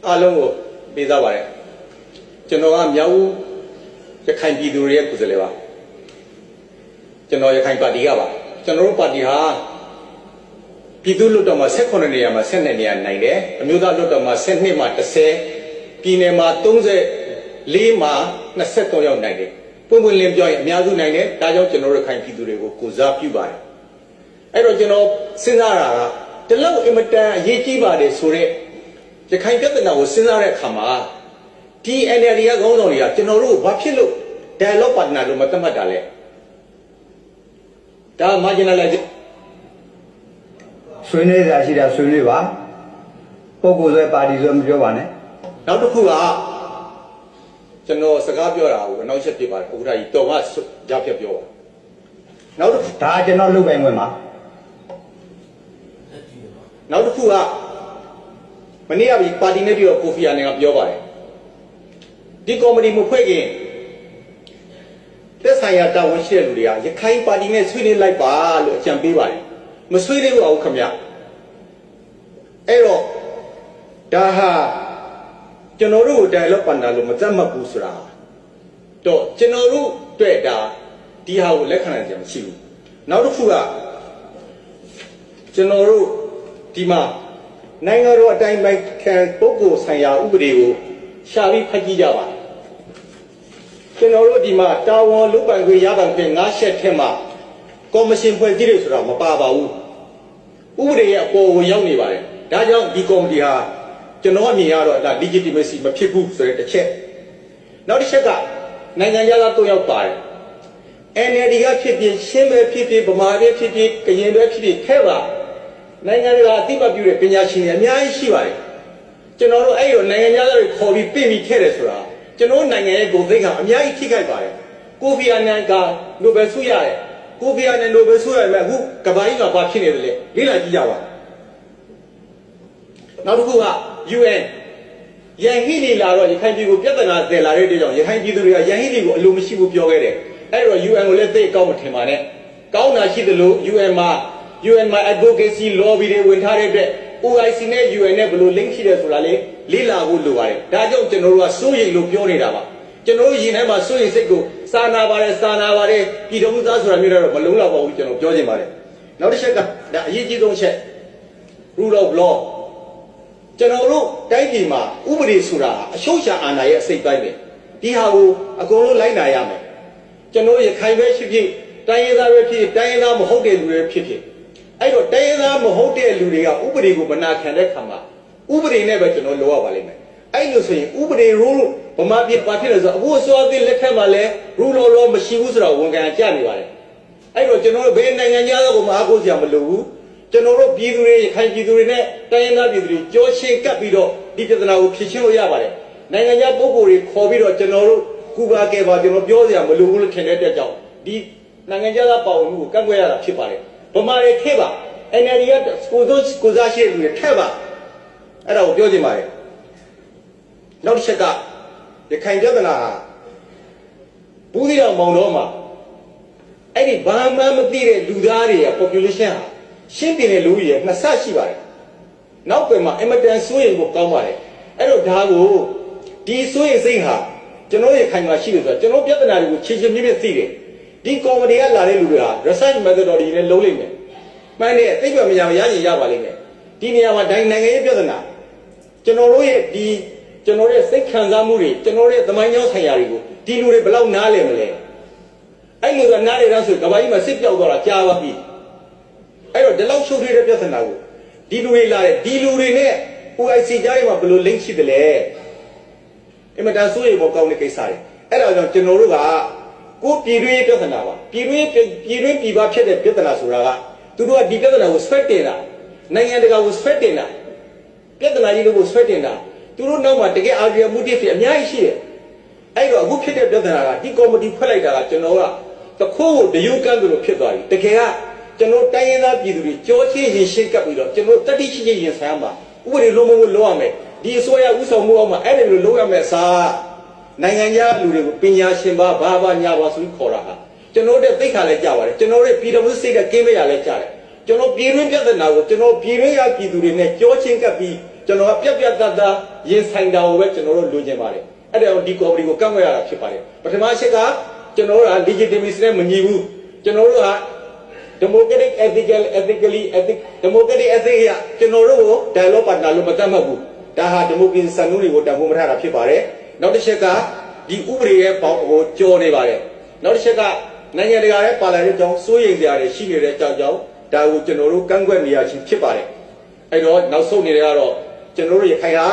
အားလုံးကိုပေးသားပါတယ်ကျွန်တော်ကမြောက်ဦးရခိုင်ပြည်သူတွေရဲ့ကိုယ်စားလှယ်ပါကျွန်တော်ရခိုင်ပါတီကပါကျွန်တော်တို့ပါတီဟာပြည်သူ့လွှတ်တော်မှာ18နေရာမှာ12နေရာနိုင်တယ်အမျိုးသားလွှတ်တော်မှာ12မှာ10ပြည်နယ်မှာ34မှာ23ရောက်နိုင်တယ်ပွင့်ပွင့်လင်းပြောရင်အများစုနိုင်တယ်ဒါကြောင့်ကျွန်တော်တို့ရခိုင်ပြည်သူတွေကိုကိုစားပြုပါတယ်အဲ့တော့ကျွန်တော်စဉ်းစားတာကဒီလောက်အင်မတန်အရေးကြီးပါတယ်ဆိုတော့ရခိုင်ပြည်နယ်ကိုစဉ်းစားတဲ့အခါမှာဒီ NLD ကခေါင်းဆောင်တွေကကျွန်တော်တို့ဘာဖြစ်လို့ dialogue partner လို့မသတ်မှတ်တာလဲဒါ marginalize ဆွေးနွေးကြရှိတာဆွေးနွေးပါပုဂ္ဂိုလ်ဆွဲပါတီဆွဲမပြောပါနဲ့နောက်တစ်ခုကကျွန်တော်စကားပြောတာကိုနောက်ချက်ပြပါတယ်ဥက္ကဋ္ဌကြီးတော်ကကြားဖြတ်ပြောပါနောက်တစ်ခုဒါကျွန်တော်လုပ်ပိုင်ခွင့်ပါနောက်တစ်ခုကမနေ့ကပါတီနဲ့ပြီးတော့ကိုဖီအာနန်ကပြောပါတယ်ဒီကော်မတီမဖွဲ့ခင်သက်ဆိုင်ရာတာဝန်ရှိတဲ့လူတွေကရခိုင်ပါတီနဲ့ဆွေးနွေးလိုက်ပါလို့အကြံပေးပါတယ်မဆွေးနွေးဘူးအောင်ခင်ဗျအဲ့တော့ဒါဟာကျွန်တော်တို့dialogue partnerလို့မသတ်မှတ်ဘူးဆိုတာတော့ကျွန်တော်တို့တွေ့တာဒီဟာကိုလက်ခံနိုင်ကြမရှိဘူးနောက်တစ်ခုကကျွန်တော်တို့ဒီမှာနိုင်ငံတော်အတိုင်းပိုင်းခံပုဂ္ဂိုလ်ဆိုင်ရာဥပဒေကိုရှာပြီးဖတ်ကြည့်ကြပါကျွန်တော်တို့ဒီမှာတာဝန်လုပ်ပိုင်ခွင့်ရပိုင်ခွင့်9ချက်ထဲမှာကော်မရှင်ဖွဲ့စည်းတယ်ဆိုတာမပါပါဘူးဥပဒေရဲ့အပေါ်ကိုရောက်နေပါတယ်ဒါကြောင့်ဒီကော်မတီဟာကျွန်တော်အမြင်ရတော့ဒါ legitimacy မဖြစ်ဘူးဆိုတဲ့တစ်ချက်နောက်တစ်ချက်ကနိုင်ငံသား3ယောက်ပါတယ် NLD ကဖြစ်ဖြစ်ရှင်းပဲဖြစ်ဖြစ်ဗမာပဲဖြစ်ဖြစ်ကရင်ပဲဖြစ်ဖြစ်ထဲပါနိုင်ငံတကာအသိအမှတ်ပြုတဲ့ပညာရှင်တွေအများကြီးရှိပါတယ်ကျွန်တော်တို့အဲ့ဒီနိုင်ငံသားတွေခေါ်ပြီးပြင်ပြီးခဲ့တယ်ဆိုတာကျွန်တော်နိုင်ငံရဲ့ဂုဏ်သိက္ခာအများကြီးထိခိုက်ပါတယ်ကိုဖီအာနန်ကနိုဘယ်ဆုရတယ်ကိုဖီအာနန်နိုဘယ်ဆုရမယ်အခုကမ္ဘာကြီးကဘာဖြစ်နေတယ်လဲလေ့လာကြည့်ကြပါနောက်တစ်ခုက UN ရန်ဟီလီလာတော့ရခိုင်ပြည်ကိုပြဿနာတည်လာတဲ့အတွက်ကြောင့်ရခိုင်ပြည်သူတွေကရန်ဟီလီကိုအလိုမရှိဘူးပြောခဲ့တယ်အဲ့တော့ UN ကိုလည်းသိအကောင်းမထင်ပါနဲ့ကောင်းတာရှိသလို UN မှာ advocacy lobby တွေဝင်ထားတဲ့အတွက် OIC နဲ့ UN နဲ့ဘယ်လို link ရှိတယ်ဆိုတာလေ့လာဖို့လိုပါတယ်ဒါကြောင့်ကျွန်တော်တို့ကစိုးရိမ်လို့ပြောနေတာပါကျွန်တော်တို့ရင်ထဲမှာစိုးရိမ်စိတ်ကိုစာနာပါတယ်ပြည်တော်မှုသားဆိုတာမျိုးတော့မလုံးလောက်ပါဘူးကျွန်တော်ပြောချင်ပါတယ်နောက်တစ်ချက်ကဒါအရေးကြီးဆုံးချက် rule of law ကျွန်တော်တို့တိုင်းပြည်မှာဥပဒေဆိုတာအရှုံးရှာအာဏာရဲ့အစိတ်ပိုင်းပဲဒီဟာကိုအကုန်လုံးလိုက်နာရမယ်ကျွန်တော်ရခိုင်ပဲဖြစ်ဖြစ်တိုင်းရင်းသားပဲဖြစ်တိုင်းရင်းသားမဟုတ်တဲ့လူတွေဖြစ်ဖြစ်အဲ့တော့တိုင်းရင်းသားမဟုတ်တဲ့လူတွေကဥပဒေကိုမနာခံတဲ့ခါမှာဥပဒေနဲ့ပဲကျွန်တော်လိုရပါလိမ့်မယ်အဲ့လိုဆိုရင်ဥပဒေ rule ဗမာပြည်ဘာဖြစ်လဲဆိုတော့အခုအစိုးရသစ်လက်ထက်မှာလဲ rule of law မရှိဘူးဆိုတော့ဝန်ခံကြနေပါတယ်အဲ့တော့ကျွန်တော်တို့ဘယ်နိုင်ငံသားကိုမအားကိုးစရာမလိုဘူးကျွန်တော်တို့ပြည်သူတွေခိုင်ပြည်သူတွေနဲ့တိုင်းရင်းသားပြည်သူတွေကြောချင်းကပ်ပြီးတော့ဒီပြဿနာကိုဖြေရှင်းလို့ရပါတယ်နိုင်ငံခြားပုဂ္ဂိုလ်တွေခေါ်ပြီးတော့ကျွန်တော်တို့ကုဘာကဲပါကျွန်တော်ပြောစရာမလိုဘူးလို့ထင်တဲ့အတွက်ကြောင့်ဒီနိုင်ငံခြားသားပါဝင်မှုကိုကန့်ကွက်ရတာဖြစ်ပါတယ်ဗမာတွေထည့်ပါ NLD ကကိုစားရှိတဲ့လူတွေထည့်ပါအဲ့ဒါကိုပြောချင်ပါတယ်နောက်တစ်ချက်ကရခိုင်ပြဿနာဘူးသီးတော်မောင်တော်မှာအဲ့ဒီဘာမှမသိတဲ့လူသားတွေရဲ့ population ဟာရှင်းပြတဲ့လူကြီးရဲ့နှစ်ဆရှိပါတယ်နောက်ပြန်မှာအမတန်စိုးရိမ်ဖို့ကောင်းပါတယ်အဲ့တော့ဒါကိုဒီစိုးရိမ်စိတ်ဟာကျွန်တော်ရခိုင်မှာရှိတယ်ဆိုတော့ကျွန်တော်ပြဿနာတွေကိုချင်းချင်းမြင့်မြင့်သိတယ်ဒီကော်မတီကလာတဲ့လူတွေဟာ research methodology နဲ့လုံးလိမ့်မယ်မှန်တယ်သိပ္ပံပညာရရင်ရပါလိမ့်မယ်ဒီနေရာမှာနိုင်ငံရေးပြဿနာကျွန်တော်တို့ရဲ့ကျွန်တော်ရဲ့စိတ်ခံစားမှုတွေကျွန်တော်ရဲ့သမိုင်းကြောင်းဆိုင်ရာတွေကိုဒီလူတွေဘယ်လောက်နားလည်မလဲအဲ့လိုကနားလည်တော့ဆိုကဘာကြီးမှာစစ်ပြောက်သွားတာကြားပါပြီအဲ့တော့ဒီလောက်ရှုပ်ထွေးတဲ့ပြဿနာကိုဒီလူတွေလာတဲ့ဒီလူတွေနဲ့ OIC ကြားထဲမှာဘယ်လို link ရှိတယ်လဲအင်မတန်စိုးရိမ်ဖို့ကောင်းတဲ့ကိစ္စတွေအဲ့ဒါကြောင့်ကျွန်တော်တို့ကကိုပြည်တွင်းပြဿနာပါပြည်တွင်းပြည်ပဖြစ်တဲ့ပြဿနာဆိုတာကသူတို့ကဒီပြဿနာကိုဆွဲတင်တာနိုင်ငံတကာကိုဆွဲတင်တာပြဿနာကြီးတွေကိုဆွဲတင်တာသူတို့နောက်မှာတကယ် argument motive တွေအများကြီးရှိတယ်အဲ့တော့အခုဖြစ်တဲ့ပြဿနာကဒီကော်မတီဖွဲ့လိုက်တာကကျွန်တော်ကတခိုးကိုတရုတ်ကန်းလို့ဖြစ်သွားပြီတကယ်ကကျွန်တော်တိုင်းရင်းသားပြည်သူတွေကြောချင်းရင်ရှင်းကပ်ပြီးတော့ကျွန်တော်တတိရှိရှိရင်ဆိုင်မှာဥပဒေလုံးမလို့လောက်ရမယ်ဒီအစိုးရဥဆောင်မှုအောက်မှာအဲ့ဒီလိုလုပ်ရမယ်အစားနိုင်ငံသားလူတွေကိုပညာရှင်ဘာညာပါဆိုပြီးခေါ်တာဟာကျွန်တော်တို့သိခါလဲကြပါတယ်ကျွန်တော်တို့ပြည်တော်စုစိတ်ကကင်းမရလဲကြတယ် ကျွန်တော်ပြည်တွင်းပြဿနာကိုကျွန်တော်ပြည်တွင်းရပြည်သူတွေနဲ့ကြောချင်းကပ်ပြီးကျွန်တော်ကပြတ်တတ်ရင်ဆိုင်တာကိုပဲကျွန်တော်တို့လိုချင်ပါတယ်အဲ့ဒါကိုဒီကော်မတီကိုကန့်ကွက်ရတာဖြစ်ပါတယ်ပထမအချက်ကကျွန်တော်တို့က legitimacy နဲ့မညီဘူးကျွန်တော်တို့က democratic democratic ethic ရကျွန်တော်တို့ကို dialogue partner လို့မသတ်မှတ်ဘူးဒါဟာ democracy စံနှုန်းတွေကိုတန်ဖိုးမထားတာဖြစ်ပါတယ်နောက်တစ်ချက်ကဒီဥပဒေရဲ့ပေါင်းကိုကြော်နေပါတယ်နောက်တစ်ချက်ကနိုင်ငံတကာရဲ့ပါလာတဲ့အကြောင်းစိုးရိမ်စရာတွေရှိနေတဲ့အကြောင်းဒါကိုကျွန်တော်တို့ကန့်ကွက်နေရခြင်းဖြစ်ပါတယ်အဲ့တော့နောက်ဆုံးနေရတော့ကျွန်တော်တို့ရခိုင်ဟာ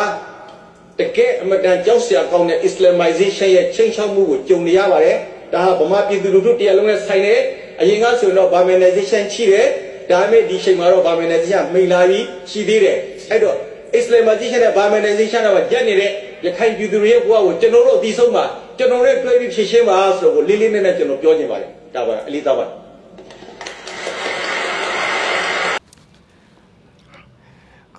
တကယ်အမတန်ကြောက်စရာကောင်းတဲ့ Islamization ရဲ့ချိန်ချောက်မှုကိုကြုံနေရပါတယ်ဒါဟာဗမာပြည်သူလူထုတရားလုံးနဲ့ဆိုင်နေအရင်ကဆိုတော့ Burmanization ရှိတယ်ဒါပေမဲ့ဒီချိန်မှာတော့ Burmanization မိန်လာပြီးရှိသေးတယ်အဲ့တော့ Islamization နဲ့ Burmanization တော့ညက်နေတဲ့ရခိုင်ပြည်သူတွေရဲ့ဘဝကိုကျွန်တော်တို့အပြီးဆုံးမှာကျွန်တော်တို့တွေ့ပြီးဖြည့်ရှင်းပါဆိုတော့လေးလေးနက်နက်ကျွန်တော်ပြောချင်ပါတယ်ဒါပါအလေးသားပါ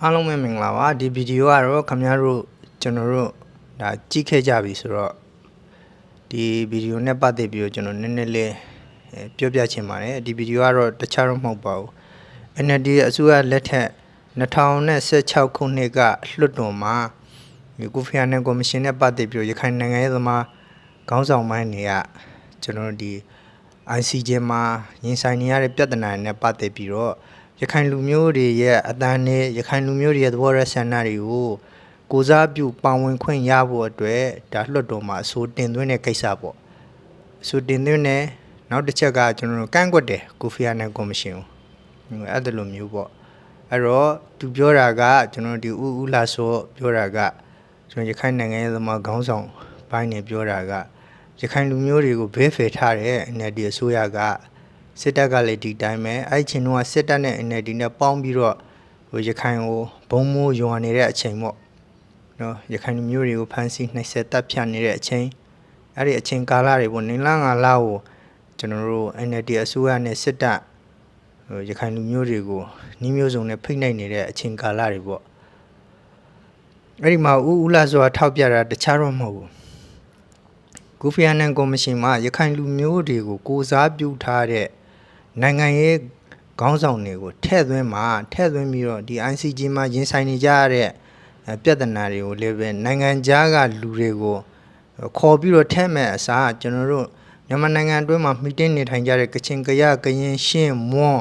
အားလုံးပဲမင်္ဂလာပါဒီဗီဒီယိုကတော့ခင်ဗျားတို့ကျွန်တော်တို့ဒါကြည့်ခဲ့ကြပြီဆိုတော့ဒီဗီဒီယိုနဲ့ပတ်သက်ပြီးတော့ကျွန်တော်နည်းနည်းလေးပြောပြချင်ပါတယ်ဒီဗီဒီယိုကတော့တခြားတော့မဟုတ်ပါဘူး NLD အစိုးရလက်ထက်2016ခုနှစ်ကလွှတ်တော်မှာကိုဖီအာနန်ကော်မရှင်နဲ့ပတ်သက်ပြီးတော့ရခိုင်နိုင်ငံရေးသမားခေါင်းဆောင်ပိုင်းတွေကကျွန်တော်ဒီ ICJ မှာရင်ဆိုင်နေရတဲ့ပြဿနာတွေနဲ့ပတ်သက်ပြီးတော့ရခိုင်လူမျိုးတွေရဲ့အတန်းနဲ့ရခိုင်လူမျိုးတွေရဲ့သဘောရဆန္ဒတွေကိုကိုစားပြုပါဝင်ခွင့်ရဖို့အတွက်ဒါလွှတ်တော်မှာအဆိုတင်သွင်းတဲ့ကိစ္စပေါ့အဆိုတင်သွင်းတဲ့နောက်တစ်ချက်ကကျွန်တော်တို့ကန့်ကွက်တယ်ကိုဖီအာနန်ကော်မရှင်ကိုအဲ့ဒါလိုမျိုးပေါ့အဲ့တော့သူပြောတာကကျွန်တော်ဒီဦးလာစောပြောတာကကျွန်တော်ရခိုင်နိုင်ငံရဲ့သမားခေါင်းဆောင်ဘိုင်းနေပြောတာကရခိုင်လူမျိုးတွေကိုဘဲဖယ်ထားတဲ့ NLD အစိုးရကစစ်တပ်ကလည်းဒီတိုင်းပဲအဲ့ချင်းတော့စစ်တပ်နဲ့ NLD နဲ့ပေါင်းပြီးတော့ဟိုရခိုင်ကိုဘုံမိုးယွာနေတဲ့အချိန်ပေါ့နော်ရခိုင်လူမျိုးတွေကိုဖမ်းဆီးနှိပ်စက်တပ်ဖြတ်နေတဲ့အချိန်အဲ့ဒီအချိန်ကာလတွေပေါ့နင်လာငါလာကိုကျွန်တော်တို့ NLD အစိုးရနဲ့စစ်တပ်ဟိုရခိုင်လူမျိုးတွေကိုနှီးမျိုးစုံနဲ့ဖိနှိပ်နေတဲ့အချိန်ကာလတွေပေါ့အဲ့ဒီမှာဦးလာဆိုတာထောက်ပြတာတခြားတော့မဟုတ်ဘူးကိုဖီအာနန်ကော်မရှင်မှာရခိုင်လူမျိုးတွေကိုကိုစားပြုထားတဲ့နိုင်ငံရေးခေါင်းဆောင်တွေကိုထည့်သွင်းပြီးတော့ဒီ ICJ မှာရင်ဆိုင်နေကြရတဲ့ပြဿနာတွေကိုလည်းပဲနိုင်ငံခြားကလူတွေကိုခေါ်ပြီးတော့ထဲ့မဲ့အစားကျွန်တော်တို့မြန်မာနိုင်ငံအတွင်းမှာမှီတင်းနေထိုင်ကြတဲ့ကချင်ကရကရင်ရှင်းမွန်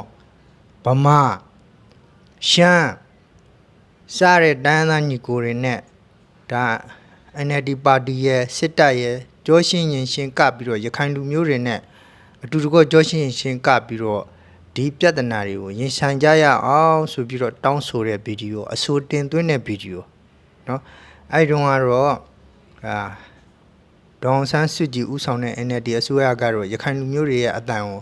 ဗမာရှမ်းစားတဲ့တိုင်းသားညီကိုတွေနဲ့ဒါ NLD ပါတီရဲ့စစ်တပ်ရဲ့ကြောရှင်းရင်ရှင်းကပ်ပြီးတော့ရခိုင်လူမျိုးတွေနဲ့အတူတကွကြောရှင်းရင်ရှင်းကပ်ပြီးတော့ဒီပြဿနာတွေကိုရင်ဆိုင်ကြရအောင်ဆိုပြီးတော့တောင်းဆိုတဲ့ဗီဒီယိုအဆိုတင်သွင်းတဲ့ဗီဒီယိုเนาะအဲ့တုန်းကတော့ဒေါန်ဆန်းစုကြည်ဦးဆောင်တဲ့ NLD အစိုးရကတော့ရခိုင်လူမျိုးတွေရဲ့အတန်ကို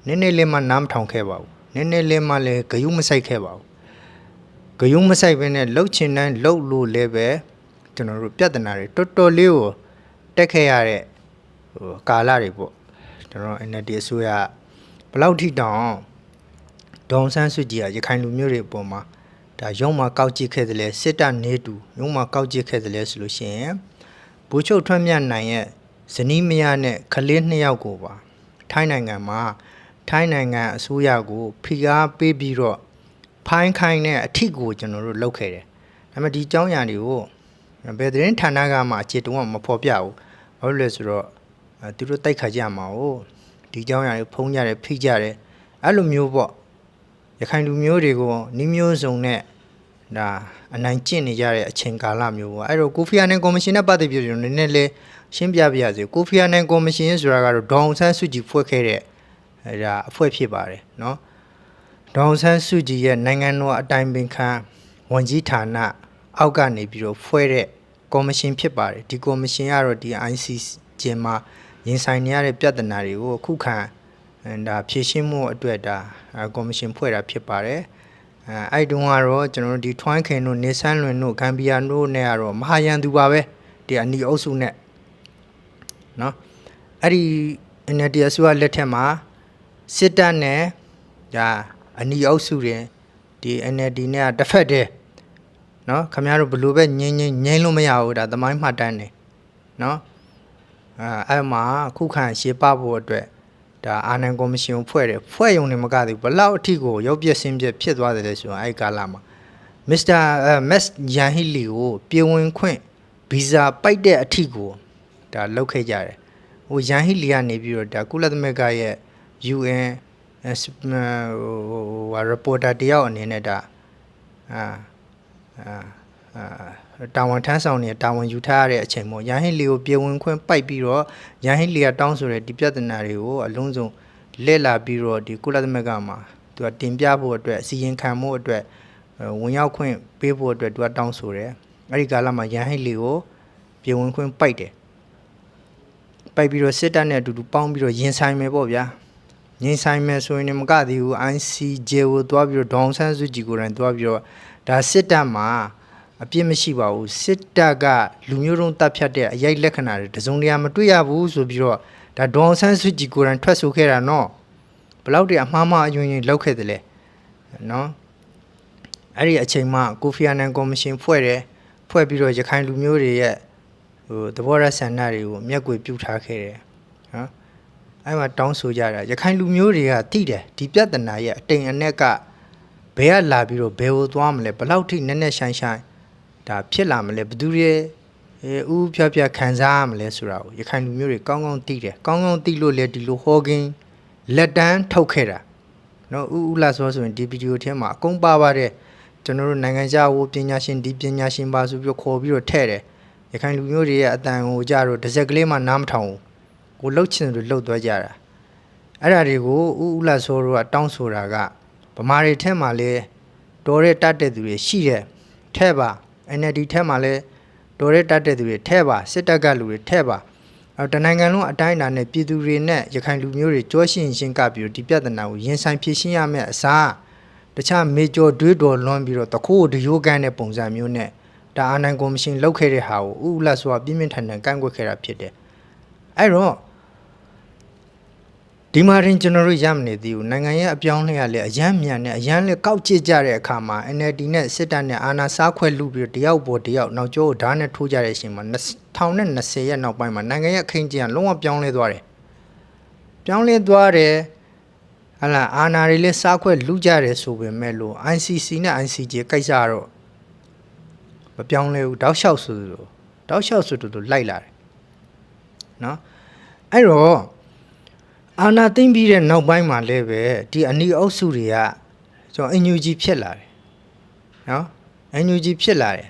နည်းနည်းလေးမှနားမထောင်ခဲ့ပါဘူးနည်းနည်းလေးမှလည်းဂယုမစိုက်ခဲ့ပါဘူးဂယုမစိုက်ဘဲနဲ့လှုပ်ချင်တိုင်းလှုပ်လို့လည်းပဲကျွန်တော်တို့ပြဿနာတွေတော်တော်လေးကိုတက်ခဲ့ရတဲ့ဟိုကာလတွေပေါ့ကျွန်တော် NLD အစိုးရဘလောက်ထိတောင်ဒေါန်ဆန်းစုကြည်ကရခိုင်လူမျိုးတွေအပေါ်မှာဒါရုံးမှာကောက်ကြည့်ခဲ့တယ်လေစစ်တပ်နေတူရုံးမှာကောက်ကြည့်ခဲ့တယ်လေဆိုလို့ရှိရင်ဘူချုပ်ထွန်းမြတ်နိုင်ရဲ့ဇနီးမယားနဲ့ကလေး2ယောက်ကိုပါထိုင်းနိုင်ငံမှာထိုင်းနိုင်ငံအစိုးရကိုဖိအားပေးပြီးတော့ဖိုင်းခိုင်းတဲ့အထစ်ကိုကျွန်တော်တို့လုပ်ခဲ့တယ်ဒါပေမဲ့ဒီအကြောင်းအရာတွေကိုဘယ်သတင်းဌာနကမှအခြေတုံးကမဖော်ပြဘူးဘာလို့လဲဆိုတော့သူတို့တိုက်ခါကြမှာ哦ဒီအကြောင်းအရာတွေဖုံးကြတယ်ဖိကြတယ်အဲ့လိုမျိုးပေါ့ရခိုင်လူမျိုးတွေကိုနှီးမျိုးစုံနဲ့ဒါအနိုင်ကျင့်နေကြတဲ့အချိန်ကာလမျိုးပေါ့အဲ့တော့ကိုဖီအာနန်ကော်မရှင်နဲ့ပတ်သက်ပြီးတော့နည်းနည်းလေးရှင်းပြပြရစီကိုဖီအာနန်ကော်မရှင်ဆိုတာကတော့ဒေါန်ဆန်းစုကြည်ဖွဲ့ခဲ့တဲ့ဒါအဖွဲ့ဖြစ်ပါတယ်เนาะဒေါန်ဆန်းစုကြည်ရဲ့နိုင်ငံတော်အတိုင်ပင်ခံဝန်ကြီးဌာနအောက်ကနေပြီးတော့ဖွဲ့တဲ့ကော်မရှင်ဖြစ်ပါတယ်ဒီကော်မရှင်ကတော့ဒီ ICJ မှာရင်ဆိုင်နေရတဲ့ပြဿနာတွေကိုခုခံဒါဖြည့်ရှင်းမှုအတွက်ဒါကော်မရှင်ဖွဲ့တာဖြစ်ပါတယ်အဲ့တုန်းကတော့ကျွန်တော်တို့ဒီထွန်းခင်တို့နေဆန်းလွင်တို့ဂမ်ဘီယာတို့နဲ့ကတော့မဟာရန်သူပါပဲဒီအနီအုပ်စုနဲ့เนาะအဲ့ဒီ NLD အစိုးရလက်ထက်မှာစစ်တပ်နဲ့ဒါအနီအုပ်စုတွေဒီ NLD နဲ့တစ်ဖက်တည်းเนาะခင်ဗျားတို့ဘလို့ပဲငင်းလို့မရဘူးဒါသမိုင်းမှတ်တမ်းနေเนาะအဲ့မှာခုခံရှေ့ပဖို့အတွက် ဒါအာဏာကော်မရှင်ကိုဖွဲ့တယ်ဖွဲ့ရုံနဲ့မကသေးဘူးဘလောက်အထိကိုရုပ်ပြစင်းပြဖြစ်သွားတယ်လဲဆိုတော့အဲ့ကာလမှာမစ္စတာမက်ယန်ဟီလီကိုပြည်ဝင်ခွင့်ဗီဇာပိုက်တဲ့အထိကိုဒါလောက်ခဲ့ကြတယ်ဟိုယန်ဟီလီကနေပြီးတော့ဒါကုလသမဂ္ဂရဲ့ UN ဟို reporter တယောက်အနေနဲ့ဒါတာဝန်ထမ်းဆောင်နေတာဝန်ယူထားရတဲ့အချိန်ပေါ့ရန်ဟင်းလီကိုပြေဝင်ခွင့်ပိုက်ပြီးတော့ရန်ဟင်းလီကတောင်းဆိုတဲ့ဒီပြဿနာတွေကိုအလုံးစုံလက်လာပြီးတော့ဒီကုလသမဂ္ဂမှာသူကတင်ပြဖို့အတွက်အစီရင်ခံမှုအတွက်ဝင်ရောက်ခွင့်ပေးဖို့အတွက်သူကတောင်းဆိုတယ်အဲ့ဒီကာလမှာရန်ဟင်းလီကိုပြေဝင်ခွင့်ပိုက်တယ်ပိုက်ပြီးတော့စစ်တပ်နဲ့အတူတူပေါင်းပြီးတော့ရင်ဆိုင်မယ်ပေါ့ဗျာရင်ဆိုင်မယ်ဆိုရင်မကသေးဘူး ICJ ကိုတွားပြီးတော့ဒေါအောင်ဆန်းစုကြည်ကိုယ်တိုင်တွားပြီးတော့ဒါစစ်တပ်မှာအပြစ်မရှိပါဘူးစစ်တပ်ကလူမျိုးတုံးတပ်ဖြတ်တဲ့အရိုက်လက္ခဏာတွေတစုံတရာမတွေ့ရဘူးဆိုပြီးတော့ဒါဒေါအောင်ဆန်းစုကြည်ကိုယ်တိုင်ထွက်ဆိုခဲ့တာနော်ဘလောက်တည်းအမှားမှားအယွင်းယွင်းလောက်ခဲ့တယ်လေနော်အဲ့ဒီအချိန်မှာကိုဖီအာနန်ကော်မရှင်ဖွဲ့တယ်ဖွဲ့ပြီးတော့ရခိုင်လူမျိုးတွေရဲ့ဟိုသဘောရဆန္ဒတွေကိုမျက်ကွယ်ပြုထားခဲ့တယ်နော်အဲ့မှာတောင်းဆိုကြတာရခိုင်လူမျိုးတွေကသိတယ်ဒီပြဿနာရဲ့အတိမ်အနက်ကဘယ်ကလာပြီးတော့ဘယ်ကိုသွားမလဲဘလောက်ထိနက်နက်ရှိုင်းရှိုင်းဒါဖြစ်လာမလဲဘယ်သူတွေဥဖြတ်ဖြတ်ခံစားရမလဲဆိုတာကိုရခိုင်လူမျိုးတွေကောင်းကောင်းသိတယ်ကောင်းကောင်းသိလို့လေဒီလိုဟောကင်းလက်တန်းထုတ်ခဲ့တာနော်ဥလာဆိုရင်ဒီဗီဒီယိုထဲမှာအကုန်ပါပါတယ်ကျွန်တော်တို့နိုင်ငံခြားဝပညာရှင်ဒီပညာရှင်ပါဆိုပြီးခေါ်ပြီးတော့ထဲ့တယ်ရခိုင်လူမျိုးတွေရဲ့အတန်ကိုကြတော့တစ်စက်ကလေးမှနားမထောင်ဘူးကိုလှုပ်ချင်တယ်လှုပ်သွားကြတာအဲ့ဒါတွေကိုဥလာဆိုတို့ကတောင်းဆိုတာကဗမာတွေထဲမှာလဲတော်တဲ့တတ်တဲ့သူတွေရှိတယ်ထဲ့ပါ NLD ထဲမှာလဲတော်တဲ့တတ်တဲ့သူတွေထဲ့ပါစစ်တပ်ကလူတွေထဲ့ပါအဲ့တနိုင်ငံလုံးအတိုင်းအတာနဲ့ပြည်သူတွေနဲ့ရခိုင်လူမျိုးတွေကြောရှင်းရှင်းကပြီးတော့ဒီပြဿနာကိုရင်ဆိုင်ဖြေရှင်းရမယ့်အစားတခြားမေကျော်တွေးတော်လွန်ပြီးတော့တခိုးတရိုးကန်းတဲ့ပုံစံမျိုးနဲ့ဒါအာဏာကော်မရှင်လောက်ခဲ့တဲ့ဟာကိုဥလာဆိုတာပြင်းပြင်းထန်ထန်ကန့်ကွက်ခဲ့တာဖြစ်တယ်အဲ့တော့ဒီမှာရင်ကျွန်တော်တို့ရမနေသေးဘူးနိုင်ငံရဲ့အပြောင်းလဲရလဲအယမ်းမြန်နဲ့အယမ်းလဲကောက်ကျစ်ကြတဲ့အခါမှာ NLD နဲ့စစ်တပ်နဲ့အာဏာစားခွဲလူပြီးတယောက်ပေါ်တယောက်နောက်ကျောကိုဓာတ်နဲ့ထိုးကြတဲ့အချိန်မှာ2020ရက်နောက်ပိုင်းမှာနိုင်ငံရဲ့အခင်းကျင်းလုံးဝပြောင်းလဲသွားတယ်ပြောင်းလဲသွားတယ်ဟလာအာဏာတွေလဲစားခွဲလူကြတယ်ဆိုပေမဲ့လို့ ICC နဲ့ ICJ ကိစ္စတော့မပြောင်းလဲဘူးတောက်လျှောက်ဆိုလို့လိုက်လာတယ်နော်အဲ့တော့အာနာသိမ့်ပြီးတဲ့နောက်ပိုင်းမှာလည်းပဲဒီအနီအုပ်စုတွေကကျွန်တော် NUG ဖြစ်လာတယ်နော် NUG ဖြစ်လာတယ်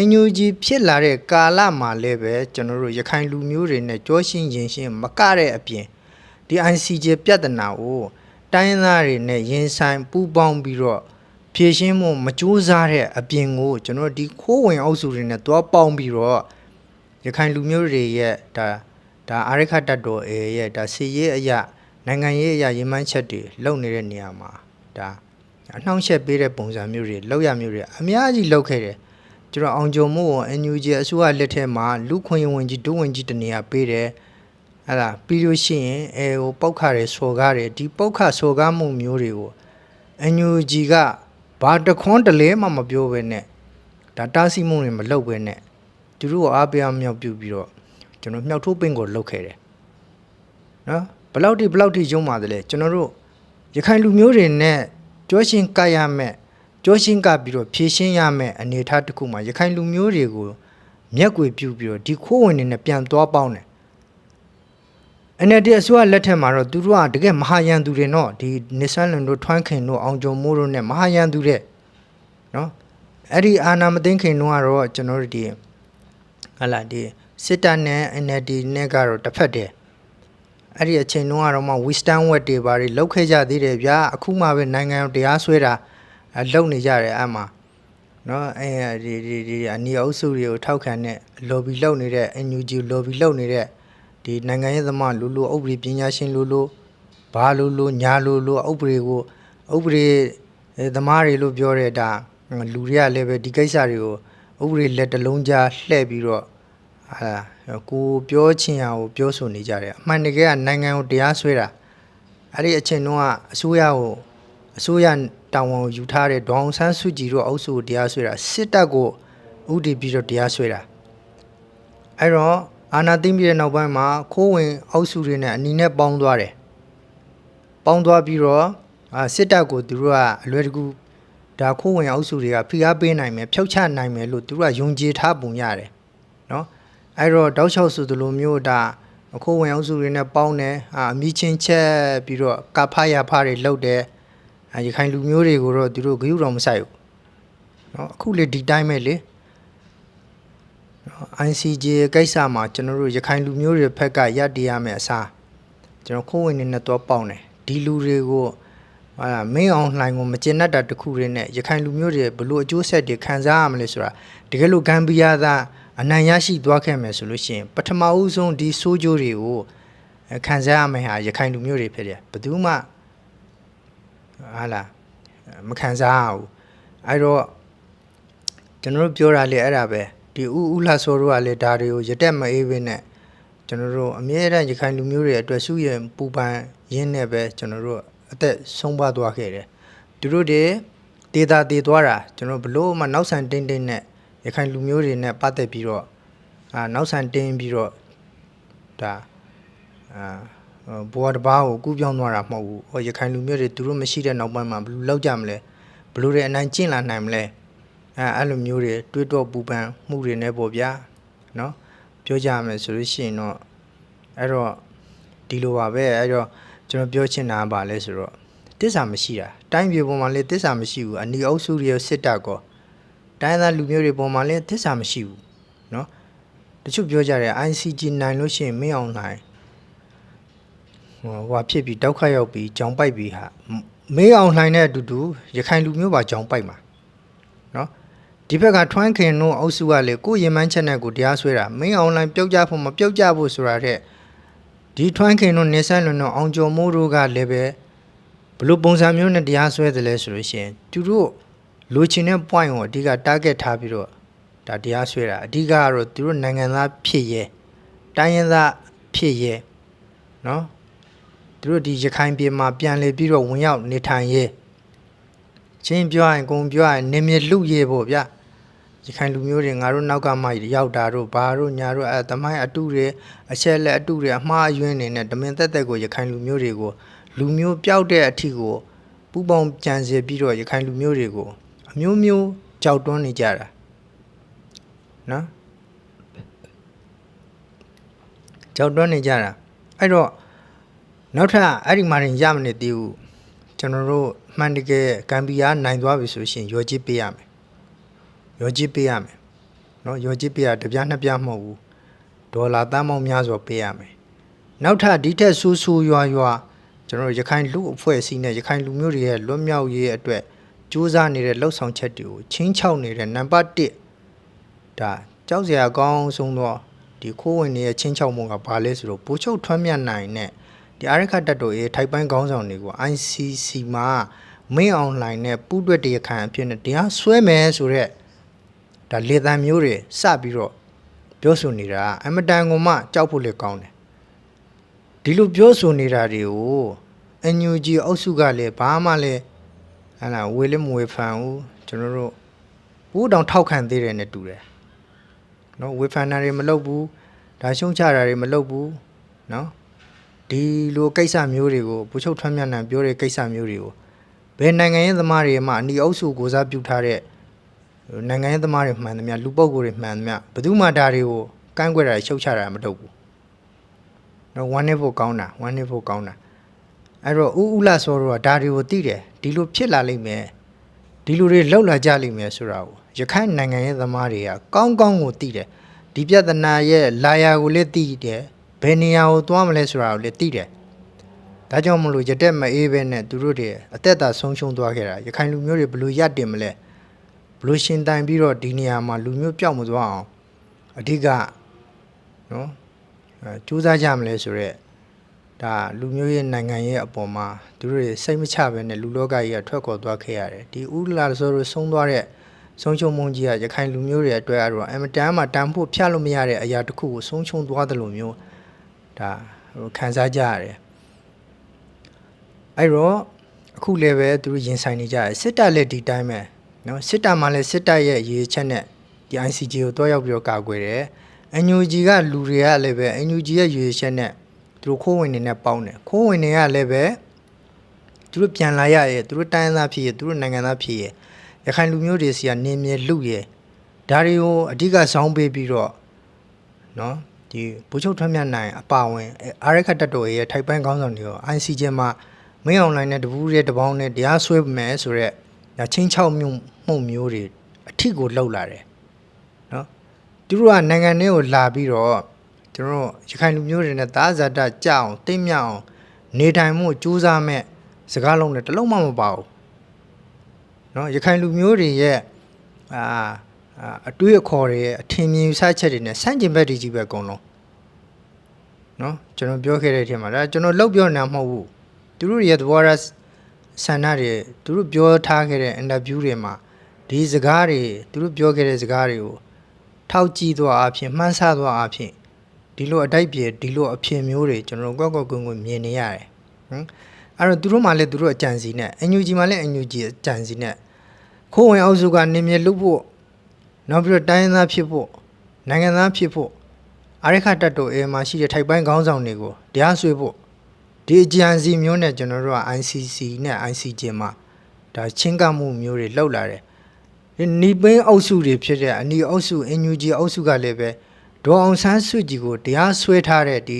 NUG ဖြစ်လာတဲ့ကာလမှာလည်းပဲကျွန်တော်တို့ရခိုင်လူမျိုးတွေနဲ့ကြောရှင်းရင်ရှင်းမကတဲ့အပြင်ဒီ ICJ ပြဿနာကိုတိုင်းသားတွေနဲ့ရင်ဆိုင်ပူးပေါင်းပြီးတော့ဖြည့်ရှင်းမှုမကြိုးစားတဲ့အပြင်ကိုကျွန်တော်ဒီခိုးဝင်အုပ်စုတွေနဲ့တွားပေါင်းပြီးတော့ရခိုင်လူမျိုးတွေရဲ့ဒါအာရခတတ်တော်ရဲ့ဒါစီရေးအရာနိုင်ငံရေးအရာရည်မှန်းချက်တွေလုပ်နေတဲ့နေရာမှာဒါအနှောင့်အယှက်ပေးတဲ့ပုံစံမျိုးတွေလောက်ရမျိုးတွေအများကြီးလုပ်ခဲ့တယ်ကျွန်တော်အောင်ကြုံမှုကို NUG အစိုးရလက်ထက်မှာလူခွင့်ဝင်ကြီးဒုဝင်ကြီးတနေရာပေးတယ်ဟဲ့လားပြီးလို့ရှိရင်ဟိုပောက်ခါတွေစော်ကားတယ်ဒီပောက်ခါစော်ကားမှုမျိုးတွေကို NUG ကဘာတခွန်းတလဲမှမပြောဘဲနဲ့ဒါတားဆီးမှုတွေမလုပ်ဘဲနဲ့သူတို့ကိုအားပေးအောင်မြောက်ပြုပြီးတော့ကျွန်တော်မြောက်ထိုးပင်ကိုလှုပ်ခဲ့တယ်နော်ဘလောက်ထိရုံးပါတယ်လေကျွန်တော်တို့ရခိုင်လူမျိုးတွေနဲ့ကြောရှင်းကရမယ်ကြောရှင်းကပြီးတော့ဖြည့်ရှင်းရမယ်အနေအထားတစ်ခုမှာရခိုင်လူမျိုးတွေကိုမျက်ကွယ်ပြုပြီးတော့ဒီခိုးဝင်တွေနဲ့ပြန်သွားပေါင်းတယ်NLD အစိုးရလက်ထက်မှာတော့သူတို့ကတကယ်မဟာယန်သူတွေနော်ဒီနေဆန်းလွန်တို့ထွန်းခင်တို့အောင်ကြုံမိုးတို့နဲ့မဟာယန်သူတဲ့နော်အဲ့ဒီအာနာမသိန်းခင်တို့ကတော့ကျွန်တော်တို့ဒီဟလာဒီစစ်တပ်နဲ့ NLD နဲ့ကတော့တစ်ဖက်တည်းအဲ့ဒီအချိန်တုန်းကတော့မှ Western Wet တွေဘာတွေလောက်ခဲ့ကြသေးတယ်ဗျာအခုမှပဲနိုင်ငံတရားစွဲတာလုံနေကြတယ်အဲ့မှာနော်ဒီအနီအုပ်စုတွေကိုထောက်ခံတဲ့ lobby လုပ်နေတဲ့ NUG lobby လုပ်နေတဲ့ဒီနိုင်ငံရေးသမားလူဥပဒေပညာရှင်လူဘာလူညာလူဥပဒေကိုဥပဒေသမားတွေလို့ပြောတဲ့ဒါလူတွေကလည်းပဲဒီကိစ္စတွေကိုဥပဒေလက်တလုံးကြားလှည့်ပြီးတော့ကိုပြောချင်အောင်ပြောဆိုနေကြတယ်အမှန်တကယ်ကနိုင်ငံကိုတရားစွဲတာအဲ့ဒီအချိန်တုန်းကအစိုးရတာဝန်ကိုယူထားတဲ့ဒေါအောင်ဆန်းစုကြည်တို့အုပ်စုကိုတရားစွဲတာစစ်တပ်ကိုဥတီပြီးတော့တရားစွဲတာအဲ့တော့အာဏာသိမ်းပြီးတဲ့နောက်ပိုင်းမှာခိုးဝင်အုပ်စုတွေနဲ့အနီးနဲ့ပေါင်းသွားတယ် ပေါင်းသွားပြီးတော့စစ်တပ်ကိုသူတို့ကအလွယ်တကူဒါခိုးဝင်အုပ်စုတွေကဖိအားပေးနိုင်မယ်ဖျောက်ချနိုင်မယ်လို့သူတို့ကယုံကြည်ထားပုံရတယ်နော်အဲ့တော့တောက်လျှောက်ဆိုသလိုမျိုးဒါခိုးဝင်အုပ်စုတွေနဲ့ပေါင်းတယ်အမိချင်းချက်ပြီးတော့ကဖားရဖားတွေလှုပ်တယ်ရခိုင်လူမျိုးတွေကိုတော့သူတို့ဂရုတော်မစိုက်ဘူးနော်အခုလေဒီတိုင်းပဲလေICJ ကိစ္စမှာကျွန်တော်တို့ရခိုင်လူမျိုးတွေဖက်ကရပ်တည်ရမယ်အစားကျွန်တော်ခိုးဝင်နေနဲ့တော့ပေါင်းတယ်ဒီလူတွေကိုမင်းအောင်လှိုင်ကိုမကျင်တတ်တာတခုတွေနဲ့ရခိုင်လူမျိုးတွေဘလို့အကျိုးဆက်တွေခံစားရမလဲဆိုတာတကယ်လို့ဂမ်ဘီယာကအနိုင်ရရှိသွားခဲ့မယ်ဆိုလို့ရှိရင်ပထမဦးဆုံးဒီဆိုးကျိုးတွေကိုခံစားရမယ်ဟာရခိုင်လူမျိုးတွေဖြစ်တယ်ဘယ်သူမှဟာလားမခံစားရဘူးအဲ့တော့ကျွန်တော်တို့ပြောတာလေအဲ့ဒါပဲဒီဥလှစောတို့ကလေဒါတွေကိုရတက်မအေးပဲနဲ့ကျွန်တော်တို့အမြဲတမ်းရခိုင်လူမျိုးတွေအတွက်စုရပူပန်ရင်းနဲ့ပဲကျွန်တော်တို့အသက်ဆုံးပါသွားခဲ့တယ်သူတို့တွေဒေတာတည်သွားတာကျွန်တော်ဘလို့မှနောက်ဆန်တင်းတင်းနဲ့ရခိုင်လူမျိုးတွေနဲ့ပတ်သက်ပြီးတော့နောက်ဆန်တင်းပြီးတော့ဒါဘွားတစ်ပါးကိုကူးပြောင်းသွားတာမဟုတ်ဘူးဟောရခိုင်လူမျိုးတွေသူတို့မရှိတဲ့နောက်ပိုင်းမှာဘယ်လိုလောက်ကြမလဲဘယ်လိုတွေအနိုင်ကျင့်လာနိုင်မလဲအဲ့လိုမျိုးတွေတွေးတော့ပူပန်မှုတွေနဲ့ပေါ့ဗျာနော်ပြောကြမယ်ဆိုလို့ရှိရင်တော့အဲ့တော့ဒီလိုပါပဲအဲ့တော့ကျွန်တော်ပြောချင်တာကဘာလဲဆိုတော့တစ္ဆာမရှိတာတိုင်းပြည်ပေါ်မှာလည်းတစ္ဆာမရှိဘူးအနီအုပ်စုတွေစစ်တပ်ကောတိုင်းသားလူမျိုးတွေပေါ်မှာလည်းတစ္ဆာမရှိဘူးနော်တချို့ပြောကြတယ် ICG နိုင်လို့ရှိရင်မင်းအောင်နိုင်ဟိုဖြစ်ပြီးတောက်ခတ်ရောက်ပြီးကြောင်ပိုက်ပြီးဟာမင်းအောင်နိုင်တဲ့အတူတူရခိုင်လူမျိုးပါကြောင်ပိုက်မှာနော်ဒီဘက်ကထွန်းခင်တို့အုပ်စုကလေကိုရင်မန်းချက်နဲ့ကိုတရားဆွဲတာမင်းအောင်နိုင်ပြုတ်ကြဖို့မပြုတ်ကြဖို့ဆိုတာတဲ့ဒီထွန်းခင်တို့နေဆန်းလွန်တို့အောင်ကျော်မိုးတို့ကလည်းပဲဘလို့ပုံစံမျိုးနဲ့တရားဆွဲတယ်လဲဆိုလို့ရှိရင်သူတို့လိုချင်တဲ့ point ကိုအဓိက target ထားပြီးတော့ဒါတရားဆွဲတာအဓိကကတော့သူတို့နိုင်ငံသားဖြစ်ရဲတိုင်းရင်းသားဖြစ်ရဲနော်သူတို့ဒီရခိုင်ပြည်မှာပြန်လေပြီးတော့ဝင်ရောက်နေထိုင်ရဲချင်းပြောရင်ကုန်ပြောရင်နေမြေလူရဲပေါ့ဗျရခိုင်လူမျိုးတွေငါတို့နောက်ကမှရောက်တာတို့ဘာတို့ညာတို့သမိုင်းအတုတွေအချက်လက်အတုတွေအမှားအယွင်းနေနဲ့တမင်သက်သက်ကိုရခိုင်လူမျိုးတွေကိုလူမျိုးပျောက်တဲ့အထီကိုပူပေါင်းကြံစေပြီးတော့ရခိုင်လူမျိုးတွေကိုအမျိုးမျိုးကြောက်တွန်းနေကြတာနော်ကြောက်တွန်းနေကြတာအဲ့တော့နောက်ထပ်အဲ့ဒီမှာရင်ရမနေသေးဘူးကျွန်တော်တို့မှန်တကယ်ဂမ်ဘီယာနိုင်သွားပြီဆိုရှင်ရော်ကြည့်ပေးရမယ်ရော်ကြည့်ပေးရမယ်နော်ရော်ကြည့်ပေးရတပြားနှစ်ပြားမဟုတ်ဘူးဒေါ်လာတန်းပေါင်းများစွာပေးရမယ်နောက်ထပ်ဒီထက်ဆူဆူရွာကျွန်တော်ရခိုင်လူအဖွဲ့အစည်းနဲ့ရခိုင်လူမျိုးတွေရဲ့လွတ်မြောက်ရေးအတွက်ကြိုးစားနေတဲ့လှုပ်ဆောင်ချက်တွေကိုချင်းချောက်နေတဲ့နံပါတ်1ဒါကြောက်စရာအကောင်းဆုံးသောဒီခိုးဝင်တွေရဲ့ချင်းချောက်မှုကဘာလဲဆိုတော့ပိုချုပ်ထွန်းမြတ်နိုင်နဲ့ဒီအာရခတပ်တော်ရဲ့ထိုက်ပိုင်းခေါင်းဆောင်တွေကို ICC မှာမင်းအောင်လှိုင်နဲ့ပူးတွဲတရားခံအဖြစ်နဲ့တရားစွဲမယ်ဆိုတော့ဒါလေသံမျိုးတွေစပြီးတော့ပြောဆိုနေတာအမတန်ကိုမှကြောက်ဖို့လည်းကောင်းတယ်ဒီလိုပြောဆိုနေတာတွေကို NUG အုပ်စုကလည်းဘာမှလည်းဟလာဝေလည်းမဝေဖန်ဘူးကျွန်တော်တို့ဘူးတောင်ထောက်ခံသေးတယ်နဲ့တူတယ်နော်ဝေဖန်တာတွေမလုပ်ဘူးဒါရှုံးချတာတွေမလုပ်ဘူးနော်ဒီလိုကိစ္စမျိုးတွေကိုပူချုပ်ထွန်းမြတ်နိုင်ပြောတဲ့ကိစ္စမျိုးတွေကိုဘယ်နိုင်ငံရေးသမားတွေမှအနီအုပ်စုကိုစားပြုထားတဲ့နိုင်ငံရေးသမားတွေမှန်သမျှလူပုဂ္ဂိုလ်တွေမှန်သမျှဘယ်သူမှဒါတွေကိုကန့်ကွက်တာရှုတ်ချတာမလုပ်ဘူးနော်ဝမ်းနေဖို့ကောင်းတာအဲ့တော့ဥလာစောတို့ကဒါတွေကိုသိတယ်ဒီလိုဖြစ်လာလိမ့်မယ်ဒီလူတွေလောက်လာကြလိမ့်မယ်ဆိုတာကိုရခိုင်နိုင်ငံရဲ့သမားတွေကကောင်းကောင်းကိုသိတယ်ဒီပြဿနာရဲ့လာယာကိုလည်းသိတယ်ဘယ်နေရာကိုသွားမလဲဆိုတာကိုလည်းသိတယ်ဒါကြောင့်မလို့ရတက်မအေးပဲနဲ့သူတို့တွေအသက်သာဆုံးရှုံးသွားခဲ့တာရခိုင်လူမျိုးတွေဘယ်လိုရပ်တင်မလဲဘယ်လိုရှင်တိုင်ပြီးတော့ဒီနေရာမှာလူမျိုးပြောက်မသွားအောင်အဓိကနော်စူးစမ်းကြမလဲဆိုတော့ဒါလူမျိုးရဲ့နိုင်ငံရဲ့အပေါ်မှာသူတို့တွေစိတ်မချဘဲနဲ့လူလောကကြီးကထွက်ခေါ်သွားခဲ့ရတယ်ဒီဥလာဆိုလို့ဆုံးသွားတဲ့ဆုံးရှုံးမှုကြီးကရခိုင်လူမျိုးတွေအတွက်အဲ့တော့အမတန်မှတန်ဖို့ဖျက်လို့မရတဲ့အရာတစ်ခုကိုဆုံးရှုံးသွားတယ်လို့မျိုးဒါခံစားကြရတယ်အဲ့တော့အခုလည်းပဲသူတို့ရင်ဆိုင်နေကြတယ်စစ်တပ်လည်းဒီတိုင်းပဲနော်စစ်တပ်မှလည်းစစ်တပ်ရဲ့ရည်ချက်နဲ့ဒီ ICJ ကိုတွားရောက်ပြီးတော့ကာကွယ်တယ် NUG ကလူတွေကလည်းပဲ NUG ရဲ့ရည်ချက်နဲ့သူတို့ခိုးဝင်နေနဲ့ပေါင်းတယ်ခိုးဝင်တွေကလည်းပဲ သူတို့ပြန်လာရရဲ့သူတို့တိုင်းသားဖြစ်ရဲ့သူတို့နိုင်ငံသားဖြစ်ရဲ့ရခိုင်လူမျိုးတွေစီကနေမြေလူရဲ့ဒါတွေကိုအဓိကဆောင်းပေးပြီးတော့နော်ဒီဘိုးချုပ်ထွန်းမြတ်နိုင်အပါဝင်အာရခတ်တတော်ရဲ့ထိုက်ပိုင်းခေါင်းဆောင်တွေရော ICJ မှာမင်းအောင်လိုင်းနဲ့တပူးရဲ့တပေါင်းနဲ့တရားစွဲမယ်ဆိုတော့ဒါချင်းချောက်မှုမျိုးတွေအထစ်ကိုလှုပ်လာတယ်နော်သူတို့ကနိုင်ငံထဲကိုလာပြီးတော့ကျွန်တော်ရခိုင်လူမျိုးတွေနဲ့တာဇာတကြောက်တိတ်မြောက်အောင်နေထိုင်မှုစူးစမ်းမဲ့စကားလုံးနဲ့တလုံးမှမပါဘူးနော်ရခိုင်လူမျိုးတွေရဲ့အတွေးအခေါ်တွေရဲ့အထင်မြင်စချက်တွေနဲ့စန့်ကျင်ဘက်တွေကြီးပဲအကုန်လုံးနော်ကျွန်တော်ပြောခဲ့တဲ့အထက်မှာဒါကျွန်တော်လောက်ပြောနေတာမဟုတ်ဘူးသူတို့ရဲ့သဘောထားဆန္ဒတွေသူတို့ပြောထားခဲ့တဲ့အင်တာဗျူးတွေမှာဒီစကားတွေသူတို့ပြောခဲ့တဲ့စကားတွေကိုထောက်ကြည့်သွားအဖြစ်မှန်းဆသွားအဖြစ်ဒီလိုအတိုက်ပြေဒီလိုအဖြစ်မျိုးတွေကျွန်တော်ကွက်ကွင်းမြင်နေရတယ်ဟမ်အဲ့တော့သူတို့မှလည်းသူတို့အကြံစီနဲ့အန်ယူဂျီမှလည်းအန်ယူဂျီအကြံစီနဲ့ခိုးဝင်အုပ်စုကနေမြေလုဖို့နောက်ပြီးတော့တိုင်းသားဖြစ်ဖို့နိုင်ငံသားဖြစ်ဖို့အာရခတတ်တော်အေမှာရှိတဲ့ထိုက်ပိုင်းခေါင်းဆောင်တွေကိုတရားစွဲဖို့ဒီအကြံစီမျိုးနဲ့ကျွန်တော်တို့က ICC နဲ့ ICJ မှာဒါချင်းကမှုမျိုးတွေလောက်လာတယ်ဒီနီပင်းအုပ်စုတွေဖြစ်တဲ့အနီအုပ်စုအန်ယူဂျီအုပ်စုကလည်းပဲဒေါ်အောင်ဆန်းစုကြည်ကိုတရားစွဲထားတဲ့ဒီ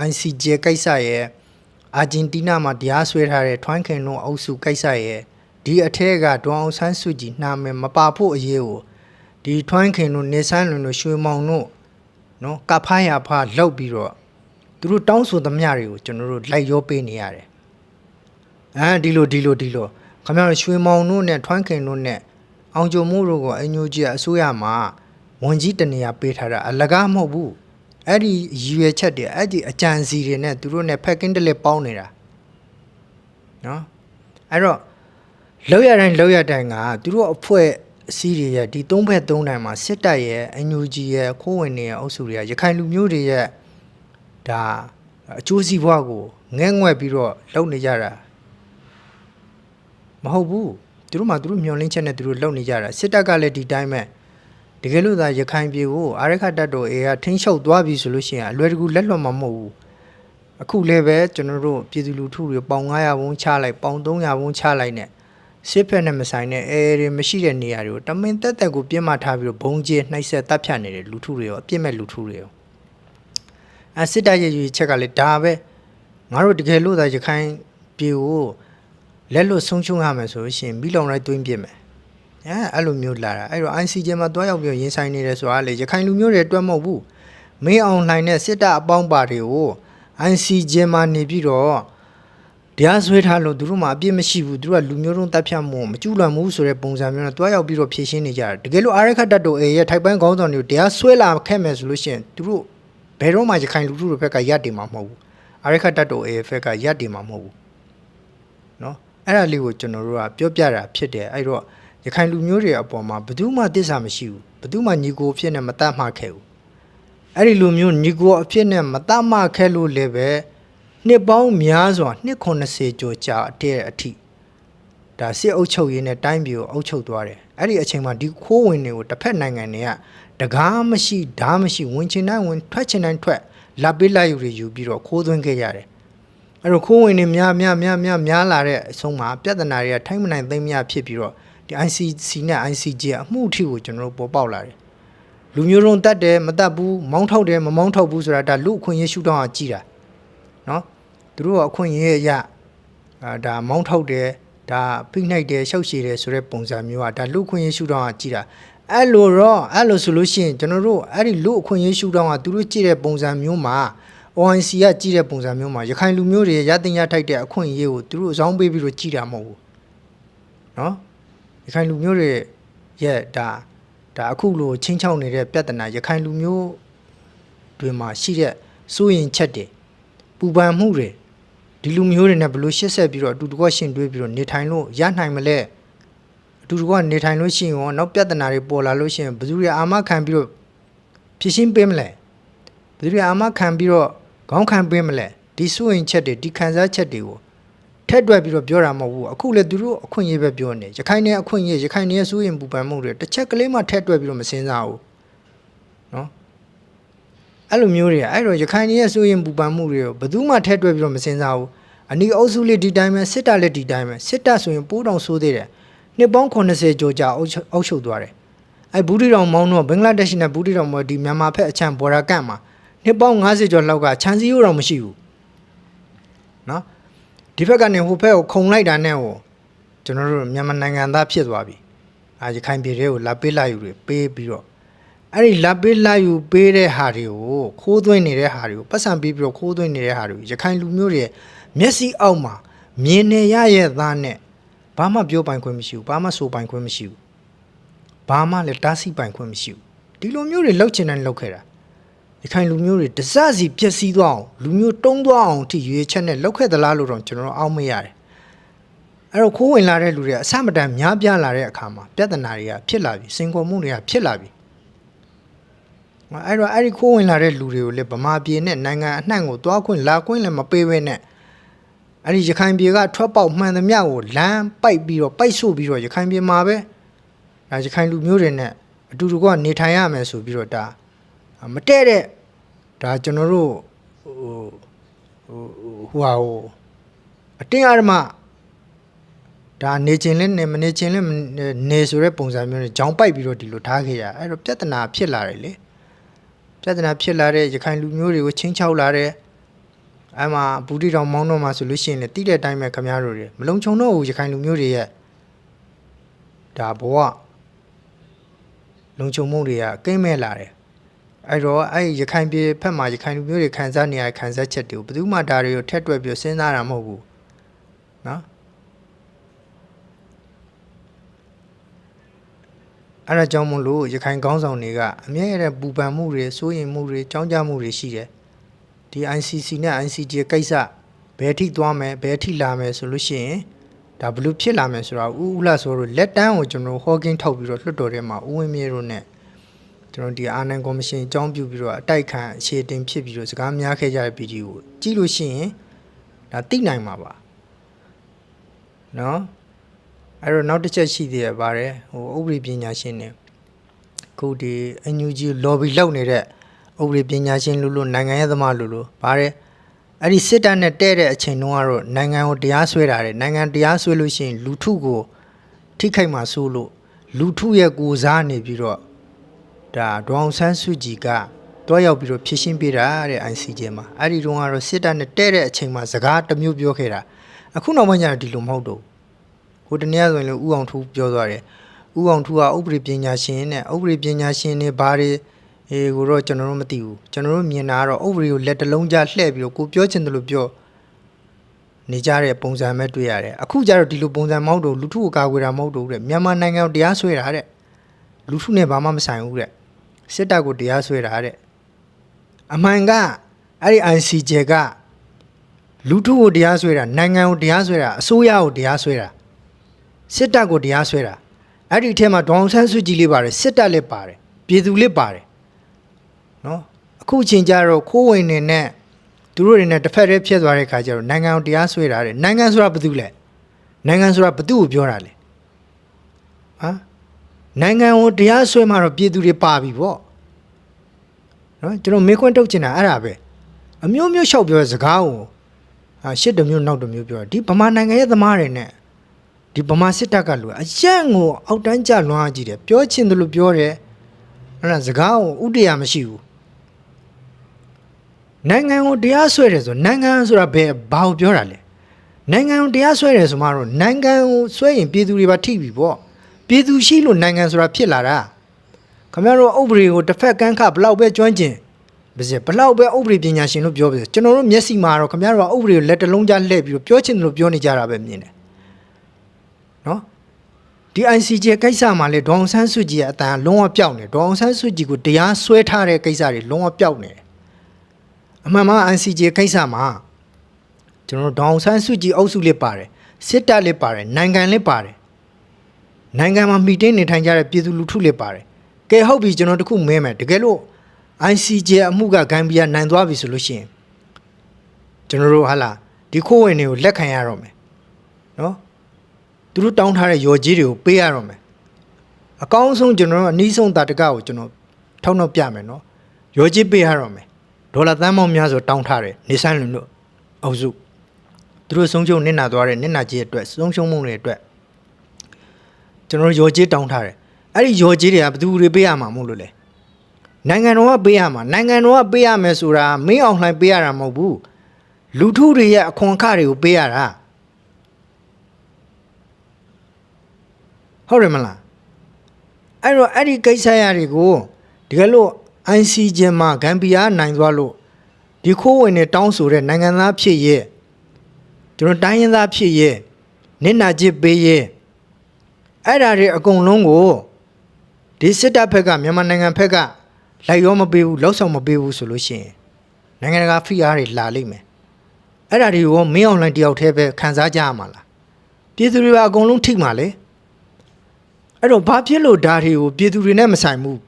ICJ ကိစ္စရဲ့အာဂျင်တီးနားမှာတရားစွဲထားတဲ့ထွန်းခင်လုံးအုပ်စုကိစ္စရဲ့ဒီအထက်ကဒေါ်အောင်ဆန်းစုကြည်နှာမယ်မပါဖို့အရေးကိုဒီထွန်းခင်တို့နေဆန်းလွင်တို့ရွှေမောင်တို့နော်ကဖားရဖားလောက်ပြီးတော့သူတို့တောင်းဆိုသမျှတွေကိုကျွန်တော်တို့လိုက်ရောပေးနေရတယ်ဒီလိုခင်ဗျားတို့ရွှေမောင်တို့နဲ့ထွန်းခင်တို့နဲ့အောင်ကျော်မိုးတို့ကိုအန်ယူဂျီအစိုးရမှာဝန်ကြီးတနေရာပေးထားတာအလကားမဟုတ်ဘူးအဲ့ဒီရည်ရွယ်ချက်တွေအဲ့ဒီအကြံစီတွေနဲ့သူတို့နဲ့ဖက်ကင်းတလက်ပေါင်းနေတာနော်အဲ့တော့လောက်ရတိုင်းကသူတို့အဖွဲ့အစည်းတွေရဲ့ဒီသုံးဘက်သုံးတိုင်းမှာစစ်တပ်ရဲ့အန်ယူဂျီရဲ့ခိုးဝင်နေတဲ့အုပ်စုတွေကရခိုင်လူမျိုးတွေရဲ့ဒါအကျိုးစီးပွားကိုငဲ့ငွက်ပြီးတော့လုပ်နေကြတာမဟုတ်ဘူးသူတို့မှသူတို့မျှော်လင့်ချက်နဲ့သူတို့လုပ်နေကြတာစစ်တပ်ကလည်းဒီတိုင်းပဲတကယ်လို့သာရခိုင်ပြည်ကိုအာရခတတ်တော်အေကထိန်းချုပ်သွားပြီဆိုလို့ရှိရင်အလွယ်တကူလက်လွတ်မှာမဟုတ်ဘူးအခုလည်းပဲကျွန်တော်တို့ပြည်သူလူထုတွေပေါင်900ဝန်းချလိုက်ပေါင်300ဝန်းချလိုက်နဲ့စစ်ဖက်နဲ့မဆိုင်တဲ့တွေမရှိတဲ့နေရာတွေကိုတမင်တက်တက်ကိုပြစ်မှတ်ထားပြီးတော့ဘုံကျဲနှိုက်ဆက်တပ်ဖြတ်နေတဲ့လူထုတွေရောအပြစ်မဲ့လူထုတွေရောစစ်တပ်ရဲ့ရည်ချက်ကလည်းဒါပဲငါတို့တကယ်လို့သာရခိုင်ပြည်ကိုလက်လွတ်ဆုံးရှုံးရမယ်ဆိုလို့ရှိရင်မိလောင်လိုက်တွင်းပြစ်မယ်အဲ့လိုမျိုးလာတာအဲ့တော့ ICJ မှာတွားရောက်ပြီးရင်ဆိုင်နေတယ်ဆိုတာလေရခိုင်လူမျိုးတွေအတွက်မဟုတ်ဘူးမင်းအောင်လှိုင်နဲ့စစ်တပ်အပေါင်းပါတွေကို ICJ မှာနေပြီးတော့တရားစွဲထားလို့သူတို့မှအပြစ်မရှိဘူးသူတို့ကလူမျိုးတုံးတပ်ဖြတ်မှုမကျူးလွန်ဘူးဆိုတဲ့ပုံစံမျိုးနဲ့တွားရောက်ပြီးတော့ဖြည့်ရှင်းနေကြတယ်တကယ်လို့အာရခတတ်တော်ရဲ့ထိုက်ပိုင်းခေါင်းဆောင်တွေကိုတရားစွဲလာခဲ့မယ်ဆိုလို့ရှိရင်သူတို့ဘယ်တော့မှရခိုင်လူထုတွေဘက်ကရပ်တည်မှာမဟုတ်ဘူးအာရခတတ်တော်ရဲ့ဘက်ကရပ်တည်မှာမဟုတ်ဘူးနော်အဲ့ဒါလေးကိုကျွန်တော်တို့ကပြောပြတာဖြစ်တယ်အဲ့တော့ရခိုင်လူမျိုးတွေအပေါ်မှာဘယ်သူမှတစ္ဆာမရှိဘူးဘယ်သူမှညီကိုအဖြစ်နဲ့မတတ်မှခဲ့ဘူးအဲ့ဒီလူမျိုးညီကိုအဖြစ်နဲ့မတတ်မှခဲ့လို့လည်းပဲနှစ်ပေါင်းများစွာနှစ်90ကျော်ကြာအထိဒါစစ်အုပ်ချုပ်ရေးနဲ့တိုင်းပြည်ကိုအုပ်ချုပ်သွားတယ်အဲ့ဒီအချိန်မှာဒီခိုးဝင်တွေကိုတစ်ဖက်နိုင်ငံတွေကတကားမရှိဓာမရှိဝင်ချင်တိုင်းဝင်ထွက်ချင်တိုင်းထွက်လက်ပေးလိုက်ယူပြီးတော့ခိုးသွင်းခဲ့ရတယ်အဲ့တော့ခိုးဝင်တွေများလာတဲ့အဆုံးမှာပြဿနာတွေကထိုင်းမနိုင်သိမ်းမရဖြစ်ပြီးတော့ဒီ ICC နဲ့ ICJ အမှုအထိကိုကျွန်တော်တို့ပေါ်ပေါက်လာတယ်လူမျိုးတုံးတတ်တယ်မတတ်ဘူးမောင်းထောက်တယ်မမောင်းထောက်ဘူးဆိုတာဒါလူအခွင့်အရေးရှုထောင့်ကကြည်တာနော်သူတို့ကအခွင့်အရေးရဒါမောင်းထောက်တယ်ဒါဖိနှိုက်တယ်ရှောက်ရှည်တယ်ဆိုတဲ့ပုံစံမျိုးကဒါလူအခွင့်အရေးရှုထောင့်ကကြည်တာအဲ့လိုဆိုလို့ရှိရင်ကျွန်တော်တို့အဲ့ဒီလူအခွင့်အရေးရှုထောင့်ကသူတို့ကြည့်တဲ့ပုံစံမျိုးမှာ OIC ကကြည့်တဲ့ပုံစံမျိုးမှာရခိုင်လူမျိုးတွေရတင်ရထိုက်တဲ့အခွင့်အရေးကိုသူတို့အဆောင်ပေးပြီးတော့ကြည်တာမဟုတ်ဘူးနော်ရခိုင်လူမျိုးတွေရဲ့ဒါအခုလိုချင်းချောက်နေတဲ့ပြဿနာရခိုင်လူမျိုးတွေမှာရှိတဲ့စိုးရင်ချက်တွေပူပန်မှုတွေဒီလူမျိုးတွေနဲ့ဘယ်လိုရှစ်ဆက်ပြီးတော့အတူတကွရှင်တွဲပြီးတော့နေထိုင်လို့ရနိုင်မလဲအတူတကွနေထိုင်လို့ရှိရင်ရောနောက်ပြဿနာတွေပေါ်လာလို့ရှိရင်ဘယ်သူတွေအာမခံပြီးတော့ဖြည့်ရှင်းပေးမလဲဘယ်သူတွေအာမခံပြီးတော့ခေါင်းခံပေးမလဲဒီစိုးရင်ချက်တွေဒီခံစားချက်တွေကိုထက်တွက်ပြီးတော့ပြောတာမဟုတ်ဘူးအခုလေသူတို့အခွင့်အရေးပဲပြောနေရခိုင်နယ်အခွင့်အရေးရခိုင်နယ်စိုးရင်ပူပန်မှုတွေတစ်ချက်ကလေးမှထက်တွက်ပြီးတော့မစင်စားဘူးနော်အဲ့လိုမျိုးတွေအဲ့တော့ရခိုင်နယ်စိုးရင်ပူပန်မှုတွေကိုဘယ်သူမှထက်တွက်ပြီးတော့မစင်စားဘူး အနီအုပ်စုလေးဒီတိုင်းပဲစစ်တပ်လည်းဒီတိုင်းပဲစစ်တပ်ဆိုရင်ပိုးတောင်ဆိုးသေးတယ်နှစ်ပေါင်း80ကျော်ကြာအုပ်ချုပ်သွားတယ်အဲဘူးတီတောင်မောင်းတော့ဘင်္ဂလားဒေ့ရှ်နဲ့ဘူးတီတောင်မောဒီမြန်မာဖက်အချမ်းဘော်ဒါကန့်မှာနှစ်ပေါင်း90ကျော်လောက်ကခြံစည်းရိုးတော့မရှိဘူးနော်ဒီဘက်ကနေဟိုဘက်ကိုခုံလိုက်တာနဲ့ဟိုကျွန်တော်တို့မြန်မာနိုင်ငံသားဖြစ်သွားပြီရခိုင်ပြည်တွေကိုလာပေးလိုက်ယူတွေပေးပြီးတော့အဲ့ဒီလာပေးလိုက်ယူပေးတဲ့ဟာတွေကိုခိုးသွင်းနေတဲ့ဟာတွေကိုပတ်စံပြီးပြီးတော့ခိုးသွင်းနေတဲ့ဟာတွေကိုရခိုင်လူမျိုးတွေမျက်စိအောက်မှာမြင်နေရရဲ့သားနဲ့ဘာမှပြောပိုင်ခွင့်မရှိဘူးဘာမှဆိုပိုင်ခွင့်မရှိဘူးဘာမှလည်းတားဆီးပိုင်ခွင့်မရှိဘူးဒီလိုမျိုးတွေလောက်ချင်တယ်လောက်ခဲ့တာရခိုင်လူမျိုးတွေတစစီပျက်စီးသွားအောင်လူမျိုးတုံးသွားအောင်အထိရွေးချက်နဲ့လောက်ခဲ့သလားလို့တော့ကျွန်တော်အောက်မရတယ်အဲ့တော့ခိုးဝင်လာတဲ့လူတွေအဆမတန်များပြားလာတဲ့အခါမှာပြဿနာတွေကဖြစ်လာပြီစင်ကောမှုတွေကဖြစ်လာပြီအဲ့တော့အဲ့ဒီခိုးဝင်လာတဲ့လူတွေကိုလည်းဗမာပြည်နဲ့နိုင်ငံအနှံ့ကိုတွားခွင့်လာခွင့်လည်းမပေးဘဲနဲ့အဲ့ဒီရခိုင်ပြည်ကထွက်ပေါက်မှန်သမျှကိုလမ်းပိုက်ပြီးတော့ပိုက်ဆို့ပြီးတော့ရခိုင်ပြည်မှာပဲဒါရခိုင်လူမျိုးတွေနဲ့အတူတူကနေထိုင်ရမယ်ဆိုပြီးတော့ဒါမတည့်တဲ့ဒါကျွန်တော်တို့ဟိုအတင်းအဓမ္မဒါနေချင်းလဲနေမနေချင်းလဲနေဆိုတဲ့ပုံစံမျိုးနဲ့ဂျောင်းပိုက်ပြီးတော့ဒီလိုထားခဲ့ရအဲ့တော့ပြဿနာဖြစ်လာတယ်လေပြဿနာဖြစ်လာတဲ့ရခိုင်လူမျိုးတွေကိုချင်းချောက်လာတဲ့အဲ့မှာဘူးတီတောင်မောင်းတော့မှဆိုလို့ရှိရင်လည်းတိတဲ့အတိုင်းပဲခင်ဗျားတို့တွေမလုံခြုံတော့ဘူးရခိုင်လူမျိုးတွေရဲ့ဒါဘဝလုံခြုံမှုတွေကကိမ့်မဲ့လာတယ်အဲ့တော့အဲ့ရခိုင်ပြည်ဖက်မှာရခိုင်လူမျိုးတွေခံစားနေရခံစားချက်တွေကိုဘယ်သူမှဒါတွေကိုထက်တွက်ပြီးစဉ်းစားတာမဟုတ်ဘူးနော်အဲ့ဒါကြောင့်မလို့ရခိုင်ကောင်းဆောင်တွေကအမြဲတမ်းပူပန်မှုတွေစိုးရိမ်မှုတွေကြောင်းကြမှုတွေရှိတယ်ဒီ ICC နဲ့ ICJ ကိစ္စဘယ်ထိသွားမယ်ဘယ်ထိလာမယ်ဆိုလို့ရှိရင်ဒါဘလို့ဖြစ်လာမယ်ဆိုတာဦးလာဆိုတော့လက်တန်းကိုကျွန်တော်ဟောကင်းထောက်ပြီးတော့လွှတ်တော်ထဲမှာဦးဝင်းမြေတို့နဲ့ကျွန်တော်ဒီအာနန်ကော်မရှင်အကြောင်းပြုပြီးတော့အတိုက်ခံအခြေတင်ဖြစ်ပြီးတော့စကားများခဲ့ကြတဲ့ဗီဒီယိုကိုကြည့်လို့ရှိရင်ဒါသိနိုင်မှာပါနော်အဲ့တော့နောက်တစ်ချက်ရှိသေးတယ်ဗါတယ်ဟိုဥပဒေပညာရှင်တွေခုဒီ NUG lobby လုပ်နေတဲ့ဥပဒေပညာရှင်လို့နိုင်ငံရေးသမားလို့ဗါတယ်အဲ့ဒီစစ်တပ်နဲ့တဲ့တဲ့အချိန်တုန်းကတော့နိုင်ငံကိုတရားစွဲတာတယ်နိုင်ငံတရားစွဲလို့ရှိရင်လူထုကိုထိခိုက်မှာဆိုလို့လူထုရဲ့ကိုစားနေပြီးတော့ဒါဒေါအောင်ဆန်းစုကြည်ကတွားရောက်ပြီးတော့ဖြစ်ရှင်းပေးတာတဲ့ ICJ မှာအဲ့ဒီတုန်းကတော့စစ်တပ်နဲ့တဲ့တဲ့အချိန်မှာစကားတစ်မျိုးပြောခဲ့တာအခုနောက်ပိုင်းကျတော့ဒီလိုမဟုတ်တော့ဟိုတနေ့ဆိုရင်လည်းဦးအောင်ထူးပြောသွားတယ်ဦးအောင်ထူးကဥပဒေပညာရှင်နဲ့ဥပဒေပညာရှင်တွေဘာတွေကိုတော့ကျွန်တော်တို့မသိဘူးကျွန်တော်တို့မြင်တာကတော့ဥပဒေကိုလက်တလုံးကြားလှည့်ပြီးတော့ကိုပြောချင်တယ်လို့ပြောနေကြတဲ့ပုံစံပဲတွေ့ရတယ်အခုကျတော့ဒီလိုပုံစံမဟုတ်တော့လူထုကိုကာကွယ်တာမဟုတ်တော့တဲ့မြန်မာနိုင်ငံကိုတရားစွဲတာတဲ့လူထုနဲ့ဘာမှမဆိုင်ဘူးတဲ့စစ်တပ်ကိုတရားစွဲတာတဲ့အမှန်ကအဲ့ဒီ ICJ ကလူထုကိုတရားစွဲတာနိုင်ငံကိုတရားစွဲတာအစိုးရကိုတရားစွဲတာစစ်တပ်ကိုတရားစွဲတာအဲ့ဒီအထက်မှာဒေါအောင်ဆန်းစုကြည်လေးပါတယ်စစ်တပ်လည်းပါတယ်ပြည်သူလည်းပါတယ်နော်အခုချိန်ကျတော့ခိုးဝင်နေနဲ့သူတို့တွေနဲ့တစ်ဖက်တည်းဖြစ်သွားတဲ့ခါကျတော့နိုင်ငံကိုတရားစွဲတာတဲ့နိုင်ငံဆိုတာဘာတူလဲနိုင်ငံဆိုတာဘာတူကိုပြောတာလဲဟမ်နိုင်ငံကိုတရားစွဲမှတော့ပြည်သူတွေပါပြီပေါ့နော်ကျွန်တော်မေးခွန်းထုတ်ချင်တာအဲ့ဒါပဲအမျိုးမျိုးလျှောက်ပြောတဲ့စကားကိုရှစ်တမျိုးနောက်တမျိုးပြောဒီဗမာနိုင်ငံရဲ့သမားတွေနဲ့ဒီဗမာစစ်တပ်ကလူအရန်ကိုအောက်တန်းကျလွှမ်းကြည့်တယ်ပြောချင်တယ်လို့ပြောတယ်အဲ့ဒါစကားကိုဥတရားမရှိဘူးနိုင်ငံကိုတရားစွဲတယ်ဆိုနိုင်ငံဆိုတာဘာကိုပြောတာလဲနိုင်ငံကိုတရားစွဲတယ်ဆိုမှတော့နိုင်ငံကိုစွဲရင်ပြည်သူတွေပါထိပြီပေါ့ပြည်သူရှိလို့နိုင်ငံဆိုတာဖြစ်လာတာခင်ဗျားတို့ဥပဒေကိုတစ်ဖက်ကန်းခဘလောက်ပဲကျွမ်းကျင်ပါစေဘလောက်ပဲဥပဒေပညာရှင်လို့ပြောပါစေကျွန်တော်တို့မျက်စိမှာတော့ခင်ဗျားတို့ကဥပဒေကိုလက်တလုံးကြားလှည့်ပြီးတော့ပြောချင်တယ်လို့ပြောနေကြတာပဲမြင်တယ်နော်ဒီ ICJ ကိစ္စမှာလေဒေါအောင်ဆန်းစုကြည်ရဲ့အတန်လုံးဝပျောက်နေဒေါအောင်ဆန်းစုကြည်ကိုတရားစွဲထားတဲ့ကိစ္စတွေလုံးဝပျောက်နေတယ်အမှန်မှ ICJ ကိစ္စမှာကျွန်တော်ဒေါအောင်ဆန်းစုကြည်အုပ်စုလေးပါတယ်စစ်တပ်လေးပါတယ်နိုင်ငံလေးပါတယ်နိုင်ငံမှာမှီတင်းနေထိုင်ကြတဲ့ပြည်သူလူထုလေးပါတယ်ကဲဟုတ်ပြီကျွန်တော်တခုမဲမယ်တကယ်လို့ ICJ အမှုကဂမ်ဘီယာနိုင်သွားပြီဆိုလို့ရှိရင်ကျွန်တော်တို့ဟာလာဒီခိုးဝင်တွေကိုလက်ခံရတော့မယ်နော်သူတို့တောင်းထားတဲ့ရော်ကြီးတွေကိုပေးရတော့မယ်အကောင်းဆုံးကျွန်တော်တို့အနည်းဆုံးတာတကကိုကျွန်တော်ထောက်နှောက်ပြမယ်နော်ရော်ကြီးပေးရတော့မယ်ဒေါ်လာသန်းပေါင်းများစွာတောင်းထားတယ်နေဆန်းလွန်တို့အုပ်စု သူတို့ဆုံးရှုံးနစ်နာသွားတဲ့နစ်နာကြီးအတွက်ဆုံးရှုံးမှုတွေအတွက်ကျွန်တော်ရော်ကြီးတောင်းထားတယ်အဲ့ဒီရော်ကြီးတွေကဘယ်သူတွေပေးရမှာမဟုတ်လို့လဲနိုင်ငံတော်ကပေးရမှာနိုင်ငံတော်ကပေးရမယ်ဆိုတာမင်းအောင်လှိုင်ပေးရတာမဟုတ်ဘူးလူထုတွေရဲ့အခွန်အခတွေကိုပေးရတာဟုတ်တယ်မလားအဲ့တော့အဲ့ဒီကိစ္စရတွေကိုဒီကလို့ ICJ မှာဂမ်ဘီယာနိုင်သွားလို့ဒီခိုးဝင်တွေတောင်းဆိုတဲ့နိုင်ငံသားဖြစ်ရဲ့ကျွန်တော်တိုင်းရင်းသားဖြစ်ရဲ့နစ်နာချစ်ပေးရဲ့အဲ့ဒါတွေအကုန်လုံးကိုဒီစစ်တပ်ဘက်ကမြန်မာနိုင်ငံဘက်ကလိုက်ရောမပေးဘူးလောက်ဆောင်မပေးဘူးဆိုလို့ရှိရင်နိုင်ငံတကာဖိအားတွေလာလိမ့်မယ်အဲ့ဒါတွေကိုမင်းအောင်လှိုင်တယောက်တည်းပဲခံစားကြရမှာလားပြည်သူတွေကအကုန်လုံးထိမှာလေအဲ့တော့ဘာဖြစ်လို့ဓာတ်တွေကိုပြည်သူတွေနဲ့မဆိုင်ဘူး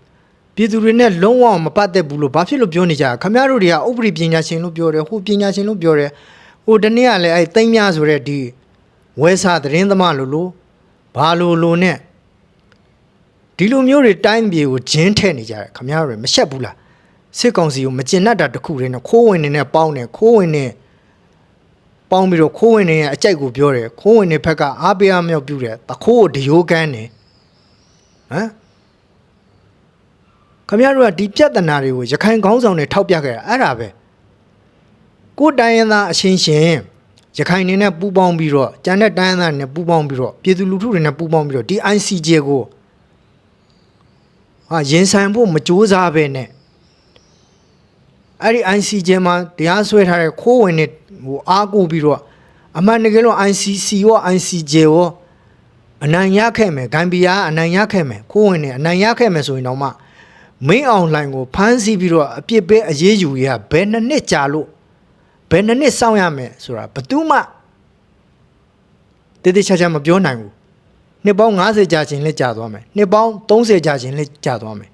ပြည်သူတွေနဲ့လုံးဝမပတ်သက်ဘူးလို့ဘာဖြစ်လို့ပြောနေကြတာခင်ဗျားတို့တွေကဥပဒေပညာရှင်လို့ပြောတယ်ဟိုပညာရှင်လို့ပြောတယ်ဟိုတနေ့ကလည်းအဲ့သိမ်းများဆိုတဲ့ဒီဝဲစာသတင်းသမားလို့ဘာလို့နဲ့ဒီလိုမျိုးတွေတိုင်းပြည်ကိုဂျင်းထဲ့နေကြတယ်ခင်ဗျားတို့မရှက်ဘူးလားစစ်ကောင်စီကိုမကျင်တတ်တာတခုတည်းနဲ့ခိုးဝင်နေနဲ့ပေါင်းတယ်ခိုးဝင်နေပေါင်းပြီးတော့ခိုးဝင်နေရဲ့အကြိုက်ကိုပြောတယ်ခိုးဝင်နေဘက်ကအားပေးအားမြောက်ပြုတယ်တခိုးကိုဒရိုးကန်းတယ်ဟမ်ခင်ဗျားတို့ကဒီပြဿနာတွေကိုရခိုင်ခေါင်းဆောင်တွေထောက်ပြခဲ့တာအဲ့ဒါပဲကိုတိုင်းရင်းသားအချင်းချင်းရခိုင်နေနဲ့ပူးပေါင်းပြီးတော့ကျန်တဲ့တိုင်းရင်းသားတွေနဲ့ပူးပေါင်းပြီးတော့ပြည်သူလူထုတွေနဲ့ပူးပေါင်းပြီးတော့ဒီ ICJ ကိုရင်ဆိုင်ဖို့မကြိုးစားပဲနဲ့အဲ့ဒီ ICJ မှာတရားစွဲထားတဲ့ခိုးဝင်တွေဟိုအားကိုပြီးတော့အမှန်တကယ်လို့ ICC ရော ICJ ရောအနိုင်ရခဲ့မယ်ဂမ်ဘီယာအနိုင်ရခဲ့မယ်ခိုးဝင်တွေအနိုင်ရခဲ့မယ်ဆိုရင်တော့မှမင်းအောင်လှိုင်ကိုဖမ်းဆီးပြီးတော့အပြစ်ပေးအရေးယူရဘယ်နှစ်နှစ်ကြာလို့ဘယ်နှစ်နှစ်စောင့်ရမယ်ဆိုတာဘယ်သူမှတိတိကျကျမပြောနိုင်ဘူးနှစ်ပေါင်း90ကြာခြင်းလည်းကြာသွားမယ်နှစ်ပေါင်း30ကြာခြင်းလည်းကြာသွားမယ်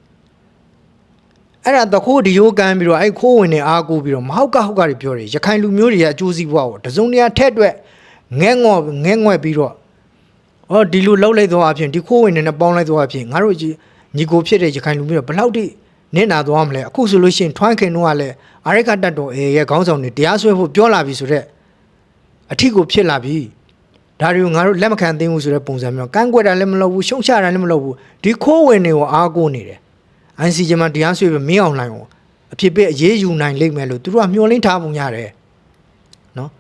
အဲ့ဒါတခိုးဒီယိုကန်ပြီးတော့အဲ့ခိုးဝင်နေအားကိုပြီးတော့မဟုတ်ကဟုတ်ကတွေပြောတယ်ရခိုင်လူမျိုးတွေရဲ့အကျိုးစီးပွားကိုတစုံတရာထက်အတွက်ငဲငွဲ့ပြီးတော့ဒီလိုလှုပ်လိုက်တော့အဖြစ်ဒီခိုးဝင်နေနဲ့ပေါင်းလိုက်တော့အဖြစ်ငါတို့ညီကိုဖြစ်တဲ့ရခိုင်လူမျိုးတွေဘယ်လောက်ထိနစ်နာသွားမလဲအခုဆိုလို့ရှိရင်ထွန်းခင်တို့ကလည်းအာရိကတတ်တော်ရဲ့ခေါင်းဆောင်တွေတရားစွဲဖို့ပြောလာပြီဆိုတော့အထီကိုဖြစ်လာပြီဒါတွေကိုငါတို့လက်မခံသိဘူးဆိုတဲ့ပုံစံမျိုးကန့်ကွက်တာလည်းမလုပ်ဘူးရှုံချတာလည်းမလုပ်ဘူးဒီခိုးဝင်တွေကိုအားကိုးနေတယ် ICJ မှာတရားစွဲပြီးမင်းအောင်လှိုင်ကိုအဖြစ်ပေးအရေးယူနိုင်လိမ့်မယ်လို့သူတို့ကမျှော်လင့်ထားပုံရတယ်နော်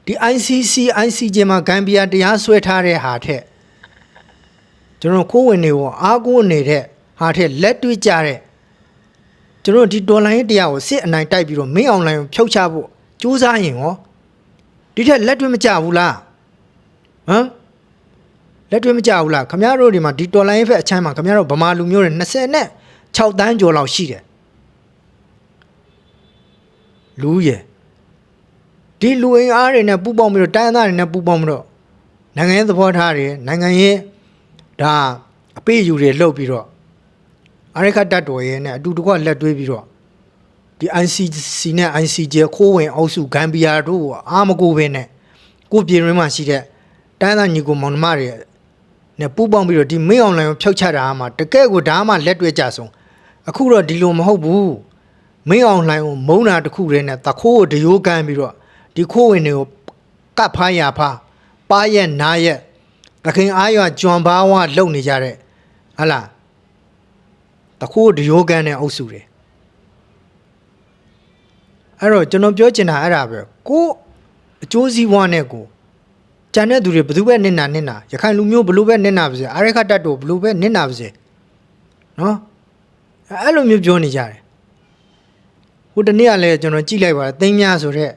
ဒီ ICJ မှာဂမ်ဘီယာတရားစွဲထားတဲ့ဟာထက်ကျွန်တော်ခိုးဝင်တွေကိုအားကိုးနေတဲ့ဟာထက်လက်တွေ့ကြတဲ့ကျွန်တော်ဒီဒေါ်လာရေးတရားကိုစစ်အနိုင်တိုက်ပြီးတော့မင်းအောင်လှိုင်ကိုဖြုတ်ချဖို့ကြိုးစားရင်ရောဒီထက်လက်တွေ့မကြဘူးလားဟမ်လက်တွေ့မကြဘူးလားခင်ဗျားတို့ဒီမှာဒီဒေါ်လာရေးဖက်အချမ်းမှာခင်ဗျားတို့ဗမာလူမျိုးတွေ26တန်းကျော်လောက်ရှိတယ်လူရယ်ဒီလူအင်အားတွေနဲ့ပူးပေါင်းပြီးတော့တိုင်းသားတွေနဲ့ပူးပေါင်းပြီးတော့နိုင်ငံရေးသဘောထားတွေနိုင်ငံရေးဒါအပေးယူတွေလှုပ်ပြီးတော့အာရိကတတ်တော်ရဲ့နဲ့အတူတကွလက်တွဲပြီးတော့ဒီ ICC နဲ့ ICJ ခိုးဝင်အောက်စုဂမ်ဘီယာတို့ကိုအားမကိုပဲနဲ့ကိုပြည်ရင်းမှာရှိတဲ့တိုင်းသားညီကိုမောင်နှမတွေနဲ့ပူးပေါင်းပြီးတော့ဒီမင်းအောင်လှိုင်ကိုဖျောက်ချတာမှတကယ်ကိုဒါမှလက်တွဲကြဆုံးအခုတော့ဒီလိုမဟုတ်ဘူးမင်းအောင်လှိုင်ကိုမုံနာတစ်ခုတည်းနဲ့တခိုးကိုဒရိုးကန်ပြီးတော့ဒီခိုးဝင်တွေကိုကပ်ဖားရဖားပါရဲ့နားရဲ့သခင်အားရကြွန်ပါဝါလုံနေကြတဲ့ဟလားတခိုးဒရိုးကန်တဲ့အုပ်စုတွေအဲ့တော့ကျွန်တော်ပြောချင်တာအဲ့ဒါပဲကိုအကျိုးစီးပွားနဲ့ကိုကြံတဲ့သူတွေဘယ်သူပဲနစ်နာရခိုင်လူမျိုးဘလို့ပဲနစ်နာပါစေအာရခတတ်တို့ဘလို့ပဲနစ်နာပါစေနော်အဲ့လိုမျိုးပြောနေကြတယ်ဟိုတနေ့ကလည်းကျွန်တော်ကြည့်လိုက်ပါတယ်သိမ်းများဆိုတဲ့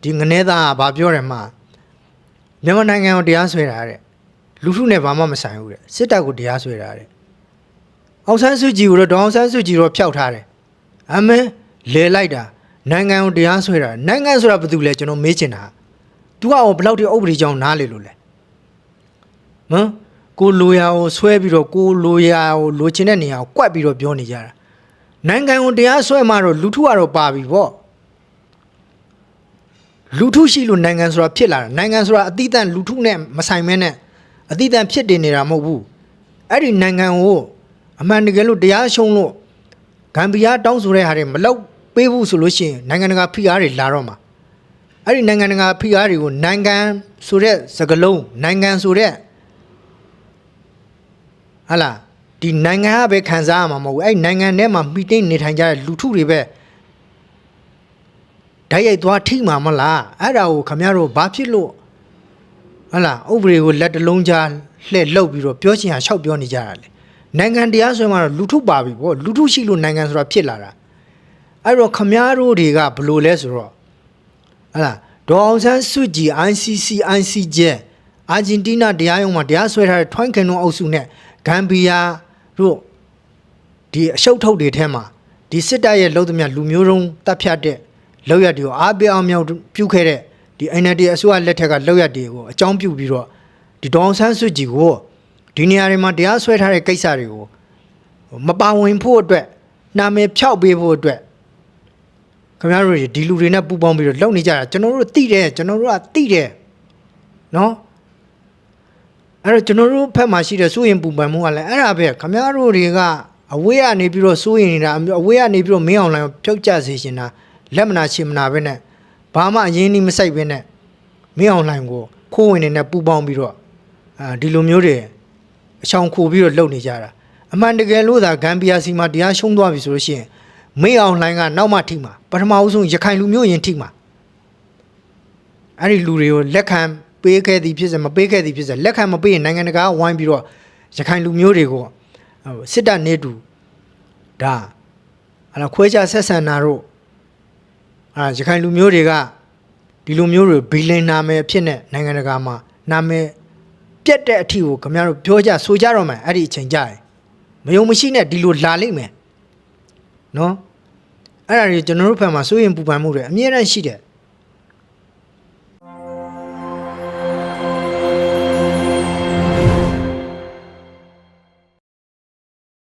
ဒီငနေသားကဘာပြောတယ်မှာမြန်မာနိုင်ငံကိုတရားစွဲတာတဲ့လူထုနဲ့ဘာမှမဆိုင်ဘူးတဲ့စစ်တပ်ကိုတရားစွဲတာတဲ့အောင်ဆန်းစုကြည်ကိုတော့ဒေါအောင်ဆန်းစုကြည်တော့ဖျောက်ထားတယ်အမင်းလဲလိုက်တာနိုင်ငံကိုတရားစွဲတာနိုင်ငံဆိုတာဘာတူလဲကျွန်တော်မေးချင်တာသူကဘယ်လောက်ထိဥပဒေကြောင်းနားလေလို့လဲဟမ်ကိုလိုရာကိုဆွဲပြီးတော့ကိုလိုရာကိုလိုချင်တဲ့နေရာကိုကွက်ပြီးတော့ပြောနေကြတာနိုင်ငံကိုတရားစွဲမှတော့လူထုကတော့ပါပြီပေါ့လူထုရှိလို့နိုင်ငံဆိုတာဖြစ်လာတာနိုင်ငံဆိုတာအတိအသလူထုနဲ့မဆိုင်မဲနဲ့အတိအသဖြစ်တည်နေတာမဟုတ်ဘူးအဲ့ဒီနိုင်ငံကိုအမှန်တကယ်လို့တရားရှုံးလို့ဂမ်ဘီယာတောင်းဆိုတဲ့ဟာတွေမလောက်ပေးဘူးဆိုလို့ရှိရင်နိုင်ငံတကာဖိအားတွေလာတော့မှာ အဲ့ဒီနိုင်ငံတကာဖိအားတွေကိုနိုင်ငံဆိုတဲ့စကားလုံးနိုင်ငံဆိုတဲ့ဟာလားဒီနိုင်ငံကပဲခံစားရမှာမဟုတ်ဘူးအဲ့နိုင်ငံထဲမှာမိတိတ်နေထိုင်ကြတဲ့လူထုတွေပဲဓာတ်ရိုက်သွားထိမှာမလားအဲ့ဒါကိုခင်ဗျားတို့ဘာဖြစ်လို့ဟာလားဥပဒေကိုလက်တလုံးကြားလှည့်လှုပ်ပြီးတော့ပြောချင်တာရှောက်ပြောနေကြတာလေနိုင်ငံတရားဆွဲမှာတော့လူထုပါပြီဗောလူထုရှိလို့နိုင်ငံဆိုတာဖြစ်လာတာအဲ့တော့ခင်ဗျားတို့တွေကဘလို့လဲဆိုတော့ဟာလားဒေါ်အောင်ဆန်းစုကြည် ICC အာဂျင်တီးနားတရားရုံးမှာတရားစွဲထားတဲ့ထွန်းခင်တို့အုပ်စုနဲ့ဂမ်ဘီယာတို့ဒီအရှုပ်ထုတ်တွေထဲမှာဒီစစ်တပ်ရဲ့လုံသမျှလူမျိုးတုံးတပ်ဖြတ်တဲ့လောက်ရတွေကိုအားပေးအောင်မြောက်ပြုခဲ့တဲ့ဒီ NLD အစိုးရလက်ထက်ကလောက်ရတွေကိုအကြောင်းပြုပြီးတော့ဒီဒေါ်အောင်ဆန်းစုကြည်ကိုဒီနေရာတွေမှာတရားစွဲထားတဲ့ကိစ္စတွေကိုမပါဝင်ဖို့အတွက်နာမည်ဖျောက်ပေးဖို့အတွက်ခင်ဗျားတို့ဒီလူတွေနဲ့ပူးပေါင်းပြီးတော့လုပ်နေကြတာကျွန်တော်တို့သိတယ်နော်အဲ့တော့ကျွန်တော်တို့ဖက်မှာရှိတဲ့စိုးရင်ပူပန်မှုကလည်းအဲ့ဒါပဲခင်ဗျားတို့တွေကအဝေးကနေပြီးတော့စိုးရင်နေတာအဝေးကနေပြီးတော့မင်းအောင်လိုင်းဖြုတ်ကြစေရှင်တာလက်မနာချင်မနာပဲနဲ့ဘာမှအရင်နှီးမဆိုင်ပဲနဲ့မင်းအောင်လိုင်းကိုခိုးဝင်နေတဲ့ပူပေါင်းပြီးတော့ဒီလိုမျိုးတွေအချောင်ခိုပြီးတော့လုပ်နေကြတာအမှန်တကယ်လို့သာဂမ်ဘီယာစီမှာတရားရှုံးသွားပြီဆိုလို့ရှိရင်မင်းအောင်လိုင်းကနောက်မှထိမှာပထမဦးဆုံးရခိုင်လူမျိုးရင်ထိမှာအဲ့ဒီလူတွေကိုလက်ခံပေးခဲ့သည်ဖြစ်စေမပေးခဲ့သည်ဖြစ်စေလက်ခံမပေးရင်နိုင်ငံတကာဝိုင်းပြီးတော့ရခိုင်လူမျိုးတွေကိုစစ်တပ်နေတူဒါခွဲခြားဆက်ဆံတာတို့ရခိုင်လူမျိုးတွေကဒီလူမျိုးတွေဘီလင်နာမည်အဖြစ်နဲ့နိုင်ငံတကာမှာနာမည်ပြတ်တဲ့အထီကိုခင်ဗျားတို့ပြောကြဆိုကြတော့မယ်အဲ့ဒီအချိန်ကြရင်မယုံမရှိနဲ့ဒီလိုလာလိမ့်မယ်နော်အဲ့ဒါတွေကျွန်တော်တို့ဘက်မှာစိုးရင်ပူပန်မှုတွေအမြဲတမ်းရှိတယ်